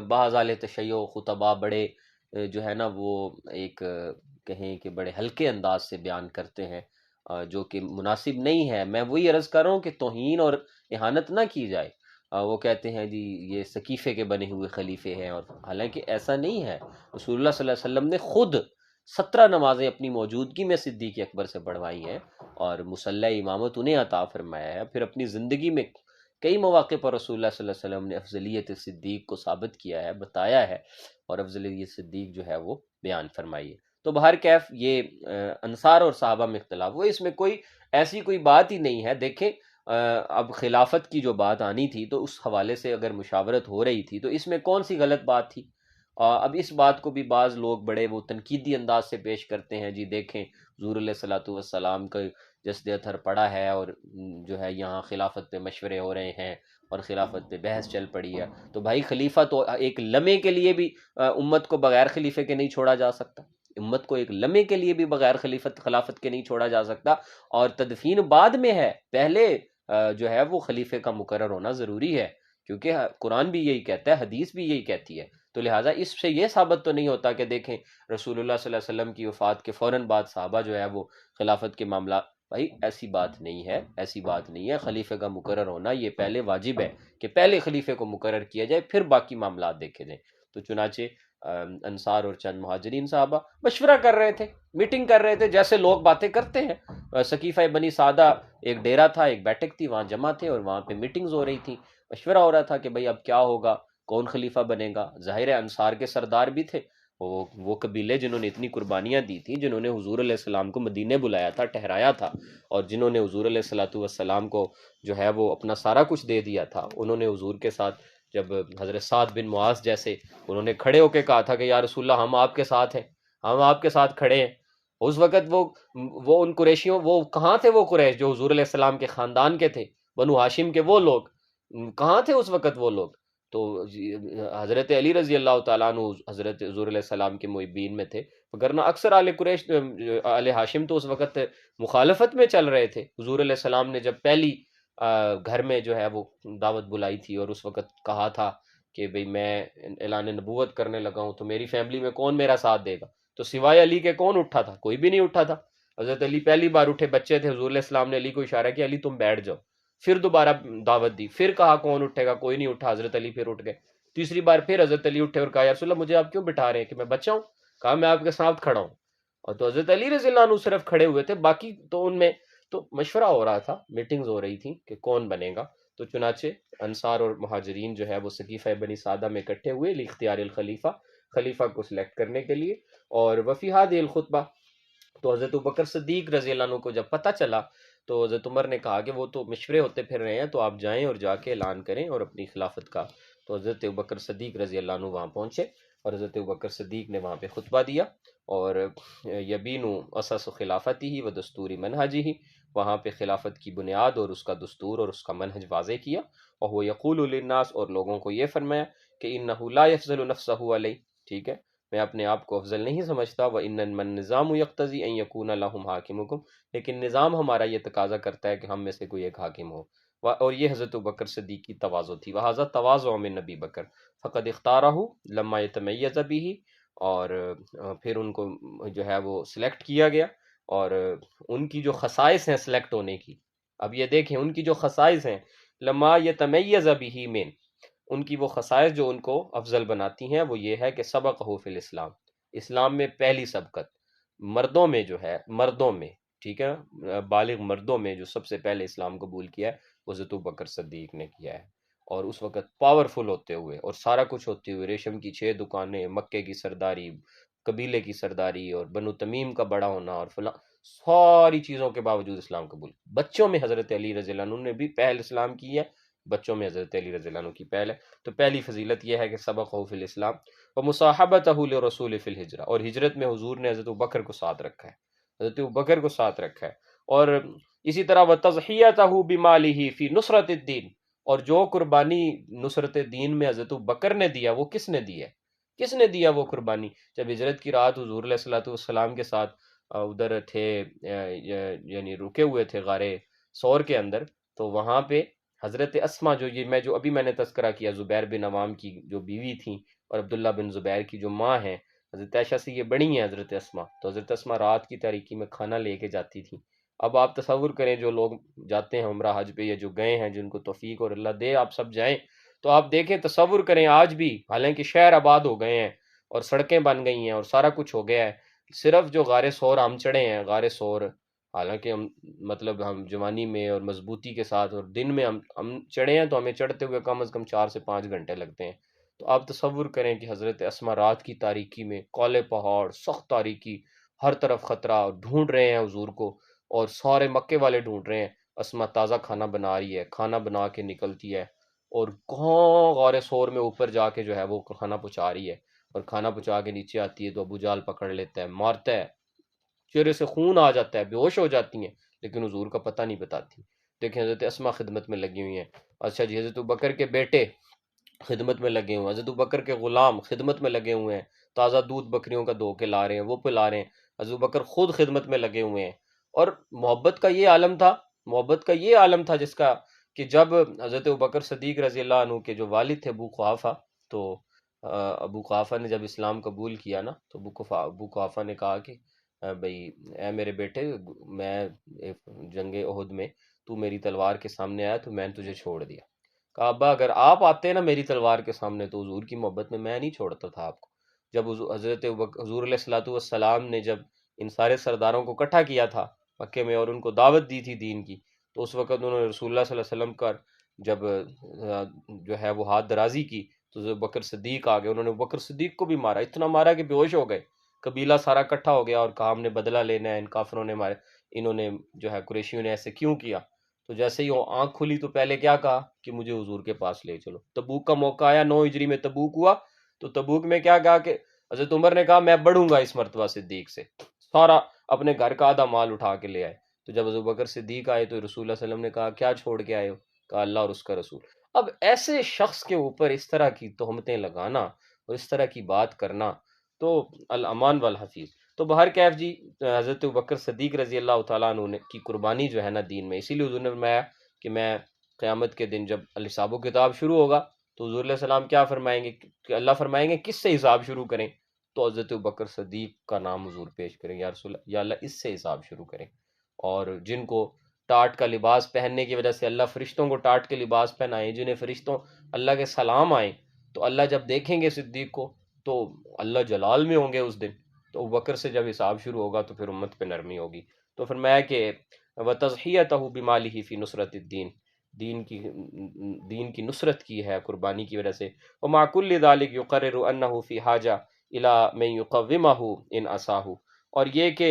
بعض اہل تشیع خطبہ بڑے جو ہے نا وہ ایک کہیں کہ بڑے ہلکے انداز سے بیان کرتے ہیں، جو کہ مناسب نہیں ہے۔ میں وہی عرض کر رہا ہوں کہ توہین اور اہانت نہ کی جائے۔ وہ کہتے ہیں جی یہ سقیفے کے بنے ہوئے خلیفے ہیں، اور حالانکہ ایسا نہیں ہے، رسول اللہ صلی اللہ علیہ وسلم نے خود 17 نمازیں اپنی موجودگی میں صدیق اکبر سے پڑھوائی ہیں، اور مصلی امامت انہیں عطا فرمایا ہے، پھر اپنی زندگی میں کئی مواقع پر رسول اللہ صلی اللہ علیہ وسلم نے افضلیت صدیق کو ثابت کیا ہے، بتایا ہے، اور افضلیت صدیق جو ہے وہ بیان فرمائی ہے۔ تو بہر کیف یہ انصار اور صحابہ میں اختلاف وہ، اس میں کوئی ایسی کوئی بات ہی نہیں ہے۔ دیکھیں اب خلافت کی جو بات آنی تھی تو اس حوالے سے اگر مشاورت ہو رہی تھی تو اس میں کون سی غلط بات تھی؟ اب اس بات کو بھی بعض لوگ بڑے وہ تنقیدی انداز سے پیش کرتے ہیں، جی دیکھیں حضور علیہ الصلوۃ والسلام کا جسد اطہر پڑا ہے اور جو ہے یہاں خلافت پہ مشورے ہو رہے ہیں اور خلافت پہ بحث چل پڑی ہے، تو بھائی خلیفہ تو ایک لمحے کے لیے بھی امت کو بغیر خلیفے کے نہیں چھوڑا جا سکتا، امت کو ایک لمحے کے لیے بھی بغیر خلافت کے نہیں چھوڑا جا سکتا، اور تدفین بعد میں ہے، پہلے جو ہے وہ خلیفے کا مقرر ہونا ضروری ہے، کیونکہ قرآن بھی یہی کہتا ہے، حدیث بھی یہی کہتی ہے۔ تو لہٰذا اس سے یہ ثابت تو نہیں ہوتا کہ دیکھیں رسول اللہ صلی اللہ علیہ وسلم کی وفات کے فوراً بعد صحابہ جو ہے وہ خلافت کے معاملات، بھائی ایسی بات نہیں ہے، ایسی بات نہیں ہے، خلیفے کا مقرر ہونا یہ پہلے واجب ہے کہ پہلے خلیفے کو مقرر کیا جائے، پھر باقی معاملات دیکھے جائیں۔ تو چنانچہ انصار اور چند مہاجرین صحابہ مشورہ کر رہے تھے، میٹنگ کر رہے تھے، جیسے لوگ باتیں کرتے ہیں۔ سقیفہ بنی سعدہ ایک ڈیرا تھا، ایک بیٹھک تھی، وہاں جمع تھے اور وہاں پہ میٹنگز ہو رہی تھی، مشورہ ہو رہا تھا کہ بھئی اب کیا ہوگا، کون خلیفہ بنے گا۔ ظاہر ہے انصار کے سردار بھی تھے، وہ قبیلے جنہوں نے اتنی قربانیاں دی تھیں، جنہوں نے حضور علیہ السلام کو مدینے بلایا تھا، ٹھہرایا تھا، اور جنہوں نے حضور علیہ الصلوۃ والسلام کو جو ہے وہ اپنا سارا کچھ دے دیا تھا، انہوں نے حضور کے ساتھ جب حضرت سعد بن معاذ جیسے انہوں نے کھڑے ہو کے کہا تھا کہ یا رسول اللہ ہم آپ کے ساتھ ہیں، ہم آپ کے ساتھ کھڑے ہیں، اس وقت وہ ان قریشیوں، وہ کہاں تھے وہ قریش جو حضور علیہ السلام کے خاندان کے تھے، بنو ہاشم کے وہ لوگ کہاں تھے اس وقت وہ لوگ؟ تو حضرت علی رضی اللہ تعالیٰ عنہ حضرت حضور علیہ السلام کے محبین میں تھے، وگرنہ اکثر آل قریش آل ہاشم تو اس وقت مخالفت میں چل رہے تھے۔ حضور علیہ السلام نے جب پہلی گھر میں جو ہے وہ دعوت بلائی تھی اور اس وقت کہا تھا کہ بھئی میں اعلان نبوت کرنے لگا ہوں تو میری فیملی میں کون میرا ساتھ دے گا، تو سوائے علی کے کون اٹھا تھا؟ کوئی بھی نہیں اٹھا تھا۔ حضرت علی پہلی بار اٹھے، بچے تھے، حضور علیہ السلام نے علی کو اشارہ کیا علی تم بیٹھ جاؤ، پھر دوبارہ دعوت دی، پھر کہا کون اٹھے گا، کوئی نہیں اٹھا، حضرت علی پھر اٹھ گئے، تیسری بار پھر حضرت علی اٹھے اور کہا یا رسول اللہ مجھے آپ کیوں بٹھا رہے ہیں کہ میں بچہ ہوں؟ کہا میں آپ کے ساتھ کھڑا ہوں، اور تو حضرت علی رضی اللہ عنہ صرف کھڑے ہوئے تھے، باقی تو ان میں تو مشورہ ہو رہا تھا، میٹنگز ہو رہی تھیں کہ کون بنے گا۔ تو چنانچہ انصار اور مہاجرین جو ہے وہ سقیفہ بنی سعدہ میں اکٹھے ہوئے لاختیار الخلیفہ، خلیفہ کو سلیکٹ کرنے کے لیے، اور وفی هذه الخطبہ تو حضرت ابوبکر صدیق رضی اللہ عنہ کو جب پتہ چلا تو حضرت عمر نے کہا کہ وہ تو مشورے ہوتے پھر رہے ہیں، تو آپ جائیں اور جا کے اعلان کریں اور اپنی خلافت کا۔ تو حضرت ابوبکر صدیق رضی اللہ عنہ وہاں پہنچے اور حضرت ابوبکر صدیق نے وہاں پہ خطبہ دیا، اور یبین اسس خلافتی و دستور منہجی، وہاں پہ خلافت کی بنیاد اور اس کا دستور اور اس کا منہج واضح کیا، اور وہ یقول للناس، اور لوگوں کو یہ فرمایا کہ انہ لا یفضل نفسہ علی، ٹھیک ہے، میں اپنے آپ کو افضل نہیں سمجھتا، وَإِنَّ النِّظَامُ يَقْتَضِي أَن يَكُونَ لَهُمْ حَاكِمُكُمْ، لیکن نظام ہمارا یہ تقاضا کرتا ہے کہ ہم میں سے کوئی ایک حاکم ہو، اور یہ حضرت ابوبکر صدیق کی تواضع تھی، وَهَذَا تَوَاضُعُ مِن ابی بکر فقد اختارہ لما يتمیز به، اور پھر ان کو جو ہے وہ سلیکٹ کیا گیا، اور ان کی جو خصائص ہیں سلیکٹ ہونے کی، اب یہ دیکھیں ان کی جو خصائص ہیں، لما يتمیز به من، ان کی وہ خصائص جو ان کو افضل بناتی ہیں وہ یہ ہے کہ سبقہ فی الاسلام، اسلام میں پہلی سبقت، مردوں میں جو ہے، مردوں میں، ٹھیک ہے، بالغ مردوں میں جو سب سے پہلے اسلام قبول کیا ہے وہ حضرت ابوبکر صدیق نے کیا ہے، اور اس وقت پاورفل ہوتے ہوئے اور سارا کچھ ہوتے ہوئے، ریشم کی 6 دکانیں، مکے کی سرداری، قبیلے کی سرداری اور بنو تمیم کا بڑا ہونا اور فلاں، ساری چیزوں کے باوجود اسلام قبول، بچوں میں حضرت علی رضی اللہ عنہ نے بھی پہل اسلام کی ہے، بچوں میں حضرت علی رضی اللہ عنہ کی پہل ہے۔ تو پہلی فضیلت یہ ہے کہ سبقہ فی الاسلام و مصاحبتہ لرسول فی الہجرہ، اور ہجرت میں حضور نے حضرت ابوبکر کو ساتھ رکھا ہے، حضرت ابوبکر کو ساتھ رکھا ہے، اور اسی طرح وتضحیتہ بمالہ فی نصرت الدین، اور جو قربانی نصرت دین میں حضرت ابوبکر نے دیا وہ کس نے دی ہے؟ کس نے دیا وہ قربانی؟ جب ہجرت کی رات حضور علیہ الصلوۃ والسلام کے ساتھ ادھر تھے، یعنی رکے ہوئے تھے غار ثور کے اندر، تو وہاں پہ حضرت اسما، جو یہ میں ابھی میں نے تذکرہ کیا، زبیر بن عوام کی جو بیوی تھیں اور عبداللہ بن زبیر کی جو ماں ہیں، حضرت عائشہ سے یہ بڑی ہیں حضرت اسما، تو حضرت اسما رات کی تاریکی میں کھانا لے کے جاتی تھیں۔ اب آپ تصور کریں جو لوگ جاتے ہیں عمرہ حج پہ یا جو گئے ہیں، جن کو توفیق اور اللہ دے آپ سب جائیں، تو آپ دیکھیں، تصور کریں آج بھی حالانکہ شہر آباد ہو گئے ہیں اور سڑکیں بن گئی ہیں اور سارا کچھ ہو گیا ہے، صرف جو غار ثور ہم چڑھے ہیں، غار ثور حالانکہ ہم مطلب ہم جوانی میں اور مضبوطی کے ساتھ اور دن میں ہم چڑھے ہیں تو ہمیں چڑھتے ہوئے کم از کم 4 سے 5 گھنٹے لگتے ہیں۔ تو آپ تصور کریں کہ حضرت اسما رات کی تاریکی میں، کالے پہاڑ، سخت تاریکی، ہر طرف خطرہ، ڈھونڈ رہے ہیں حضور کو، اور سارے مکے والے ڈھونڈ رہے ہیں۔ اسما تازہ کھانا بنا رہی ہے، کھانا بنا کے نکلتی ہے، اور کہاں غار سور میں اوپر جا کے جو ہے وہ کھانا پہنچا رہی ہے، اور کھانا پہنچا کے نیچے آتی ہے تو ابو جال پکڑ لیتا ہے، مارتا ہے، چہرے سے خون آ جاتا ہے، بے ہوش ہو جاتی ہیں، لیکن حضور کا پتہ نہیں بتاتی۔ دیکھیں حضرت اسما خدمت میں لگی ہوئی ہیں۔ اچھا جی، حضرت بکر کے بیٹے خدمت میں لگے ہوئے ہیں، حضرت بکر کے غلام خدمت میں لگے ہوئے ہیں، تازہ دودھ بکریوں کا دھو کے لا رہے ہیں، وہ پلا رہے ہیں، حضرت بکر خود خدمت میں لگے ہوئے ہیں۔ اور محبت کا یہ عالم تھا، محبت کا یہ عالم تھا جس کا کہ جب حضرت ابوبکر صدیق رضی اللہ عنہ کے جو والد تھے ابو قحافہ، تو ابو قحافہ نے جب اسلام قبول کیا نا، تو ابو قحافہ نے کہا کہ بھئی اے میرے بیٹے، میں جنگ احد میں تو میری تلوار کے سامنے آیا تو میں نے تجھے چھوڑ دیا۔ کہا ابا اگر آپ آتے نا میری تلوار کے سامنے تو حضور کی محبت میں نہیں چھوڑتا تھا آپ کو۔ جب حضرت حضور علیہ الصلوۃ والسلام نے جب ان سارے سرداروں کو اکٹھا کیا تھا مکے میں اور ان کو دعوت دی تھی دین کی، تو اس وقت انہوں نے رسول اللہ صلی اللہ علیہ وسلم کا جب جو ہے وہ ہاتھ درازی کی تو ابو بکر صدیق آ گئے، انہوں نے ابو بکر صدیق کو بھی مارا، اتنا مارا کہ بے ہوش ہو گئے۔ قبیلہ سارا اکٹھا ہو گیا اور کہا ہم نے بدلہ لینا ہے، ان کافروں نے مارے، انہوں نے جو ہے قریشیوں نے ایسے کیوں کیا۔ تو جیسے ہی وہ آنکھ کھلی تو پہلے کیا کہا کہ مجھے حضور کے پاس لے چلو۔ تبوک کا موقع آیا، 9 ہجری میں تبوک ہوا، تو تبوک میں کیا کہا کہ حضرت عمر نے کہا میں بڑھوں گا اس مرتبہ صدیق سے، سارا اپنے گھر کا آدھا مال اٹھا کے لے آئے۔ تو جب ابو بکر صدیق آئے تو رسول اللہ صلی اللہ علیہ وسلم نے کہا کیا چھوڑ کے آئے ہو؟ کہا اللہ اور اس کا رسول۔ اب ایسے شخص کے اوپر اس طرح کی تہمتیں لگانا اور اس طرح کی بات کرنا، تو الامان والحفیظ۔ تو بہر کیف جی، حضرت ابوبکر صدیق رضی اللہ تعالیٰ عنہ کی قربانی جو ہے نا دین میں، اسی لیے حضور نے فرمایا کہ میں قیامت کے دن جب الحساب و کتاب شروع ہوگا تو حضور علیہ السلام کیا فرمائیں گے کہ اللہ فرمائیں گے کس سے حساب شروع کریں؟ تو حضرت ابوبکر صدیق کا نام حضور پیش کریں، یا رسول اللہ، یا اللہ اس سے حساب شروع کریں۔ اور جن کو ٹاٹ کا لباس پہننے کی وجہ سے اللہ فرشتوں کو ٹاٹ کے لباس پہنائیں، جنہیں فرشتوں اللہ کے سلام آئیں، تو اللہ جب دیکھیں گے صدیق کو تو اللہ جلال میں ہوں گے اس دن۔ تو ابوبکر سے جب حساب شروع ہوگا تو پھر امت پہ نرمی ہوگی۔ تو فرمایا کہ وَتَضْحِيَتَهُ بِمَالِهِ فِي نُصْرَةِ الدِّينِ، دین کی نصرت کی ہے قربانی کی وجہ سے۔ وَمَعَ كُلِّ ذَلِكَ يُقَرِّرُ أَنَّهُ فِي حَاجَةٍ إِلَى مَن يُقَوِّمَهُ إِنْ عَصَاهُ، اور یہ کہ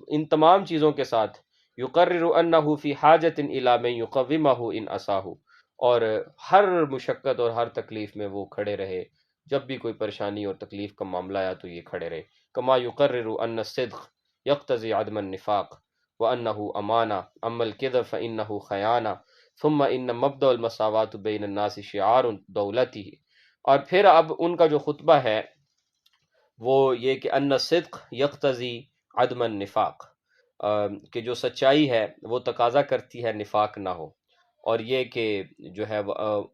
ان تمام چیزوں کے ساتھ یقرر انہ فی حاجت الی من یقومہ ان عصاہ، اور ہر مشقت اور ہر تکلیف میں وہ کھڑے رہے، جب بھی کوئی پریشانی اور تکلیف کا معاملہ آیا تو یہ کھڑے رہے۔ کما یقرر ان الصدق یقتضی عدم النفاق وانہ امانہ اما الکذب فانہ خیانہ ثم ان مبدأ المساوات بین الناس شعار دولتہ۔ اور پھر اب ان کا جو خطبہ ہے وہ یہ کہ ان الصدق یقتضی عدم النفاق، کہ جو سچائی ہے وہ تقاضا کرتی ہے نفاق نہ ہو، اور یہ کہ جو ہے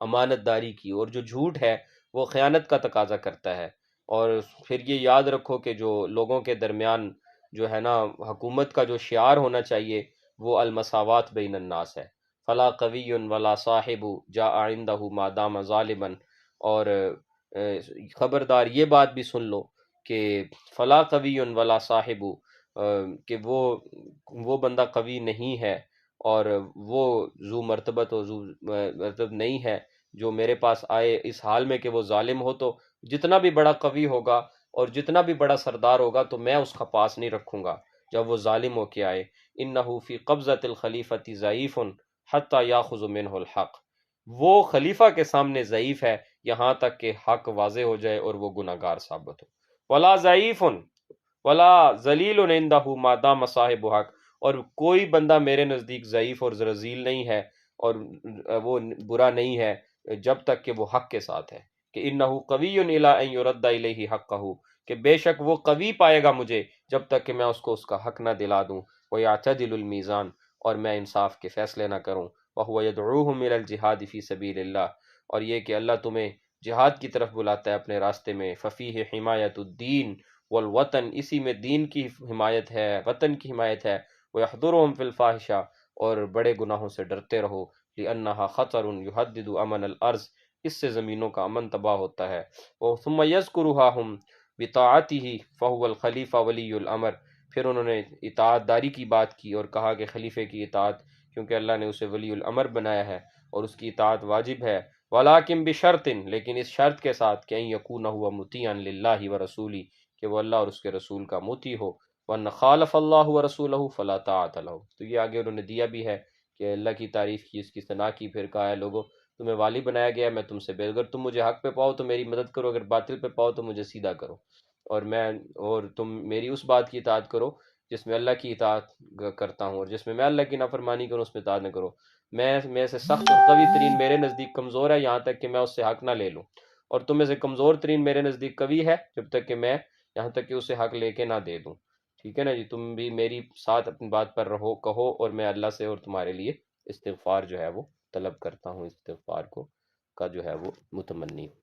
امانت داری کی، اور جو جھوٹ ہے وہ خیانت کا تقاضا کرتا ہے۔ اور پھر یہ یاد رکھو کہ جو لوگوں کے درمیان جو ہے نا حکومت کا جو شعار ہونا چاہیے وہ المساوات بین الناس ہے۔ فلا قوی ولا صاحب جاء عنده ما دام ظالما، اور خبردار یہ بات بھی سن لو کہ فلا قوی ولا صاحب، کہ وہ بندہ قوی نہیں ہے اور وہ ذو مرتبت و ذو مرتب نہیں ہے جو میرے پاس آئے اس حال میں کہ وہ ظالم ہو۔ تو جتنا بھی بڑا قوی ہوگا اور جتنا بھی بڑا سردار ہوگا تو میں اس کا پاس نہیں رکھوں گا جب وہ ظالم ہو کے آئے۔ انہ فی قبضۃ الخلیفۃ ضعیف حتی یاخذ منہ الحق، وہ خلیفہ کے سامنے ضعیف ہے یہاں تک کہ حق واضح ہو جائے اور وہ گناہ گار ثابت ہو۔ ولا ضعیف ولا ذلیل عندہ ما دام صاحب حق، اور کوئی بندہ میرے نزدیک ضعیف اور ذلیل نہیں ہے اور وہ برا نہیں ہے جب تک کہ وہ حق کے ساتھ ہے۔ کہ انہ قوی الی ان یرد الیہ حقہ، کہ بے شک وہ قوی پائے گا مجھے جب تک کہ میں اس کو اس کا حق نہ دلا دوں۔ ویعتدل المیزان، اور میں انصاف کے فیصلے نہ کروں۔ وہو یدعوہم الی الجہاد فی سبیل اللہ، اور یہ کہ اللہ تمہیں جہاد کی طرف بلاتا ہے اپنے راستے میں۔ ففیہ حمایت الدین والوطن، اسی میں دین کی حمایت ہے، وطن کی حمایت ہے۔ وَيَحْذُرُهُمْ فِي الْفَاحِشَةِ، اور بڑے گناہوں سے ڈرتے رہو۔ لِأَنَّهَا خَطَرٌ يُهَدِّدُ أَمَنَ الْأَرْضِ، اس سے زمینوں کا امن تباہ ہوتا ہے۔ ثُمَّ يَذْكُرُهَا هُمْ بِطَاعَتِهِ فَهُوَ الْخَلِيفَةُ وَلِيُّ الْأَمْرِ، پھر انہوں نے اطاعت داری کی بات کی اور کہا کہ خلیفے کی اطاعت، کیونکہ اللہ نے اسے ولی الامر بنایا ہے اور اس کی اطاعت واجب ہے، ولیکن بشرط، لیکن اس شرط کے ساتھ کہ یکون ہوا مطیعا للہ ورسولہ، کہ وہ اللہ اور اس کے رسول کا مطیع ہو، وَأَنَّ خَالَفَ اللَّهُ وَرَسُولَهُ فَلَا طَاعَةَ لَهُ۔ تو یہ آگے انہوں نے دیا بھی ہے کہ اللہ کی تعریف کی، اس کی ثنا کی، پھر کہا ہے لوگوں تمہیں والی بنایا گیا ہے، میں تم سے اگر تم مجھے حق پہ پاؤ تو میری مدد کرو، اگر باطل پہ پاؤ تو مجھے سیدھا کرو، اور تم میری اس بات کی اطاعت کرو جس میں اللہ کی اطاعت کرتا ہوں، اور جس میں اللہ کی نافرمانی کروں اس میں اطاعت نہ کرو۔ میں سے سخت اور قوی ترین میرے نزدیک کمزور ہے یہاں تک کہ میں اس سے حق نہ لے لوں، اور تم میں سے کمزور ترین میرے نزدیک قوی ہے جب تک کہ میں یہاں تک کہ اسے حق لے کے نہ دے دوں۔ ٹھیک ہے نا جی، تم بھی میری ساتھ اپنی بات پر رہو، کہو، اور میں اللہ سے اور تمہارے لیے استغفار جو ہے وہ طلب کرتا ہوں، استغفار کا جو ہے وہ متمنی ہوں۔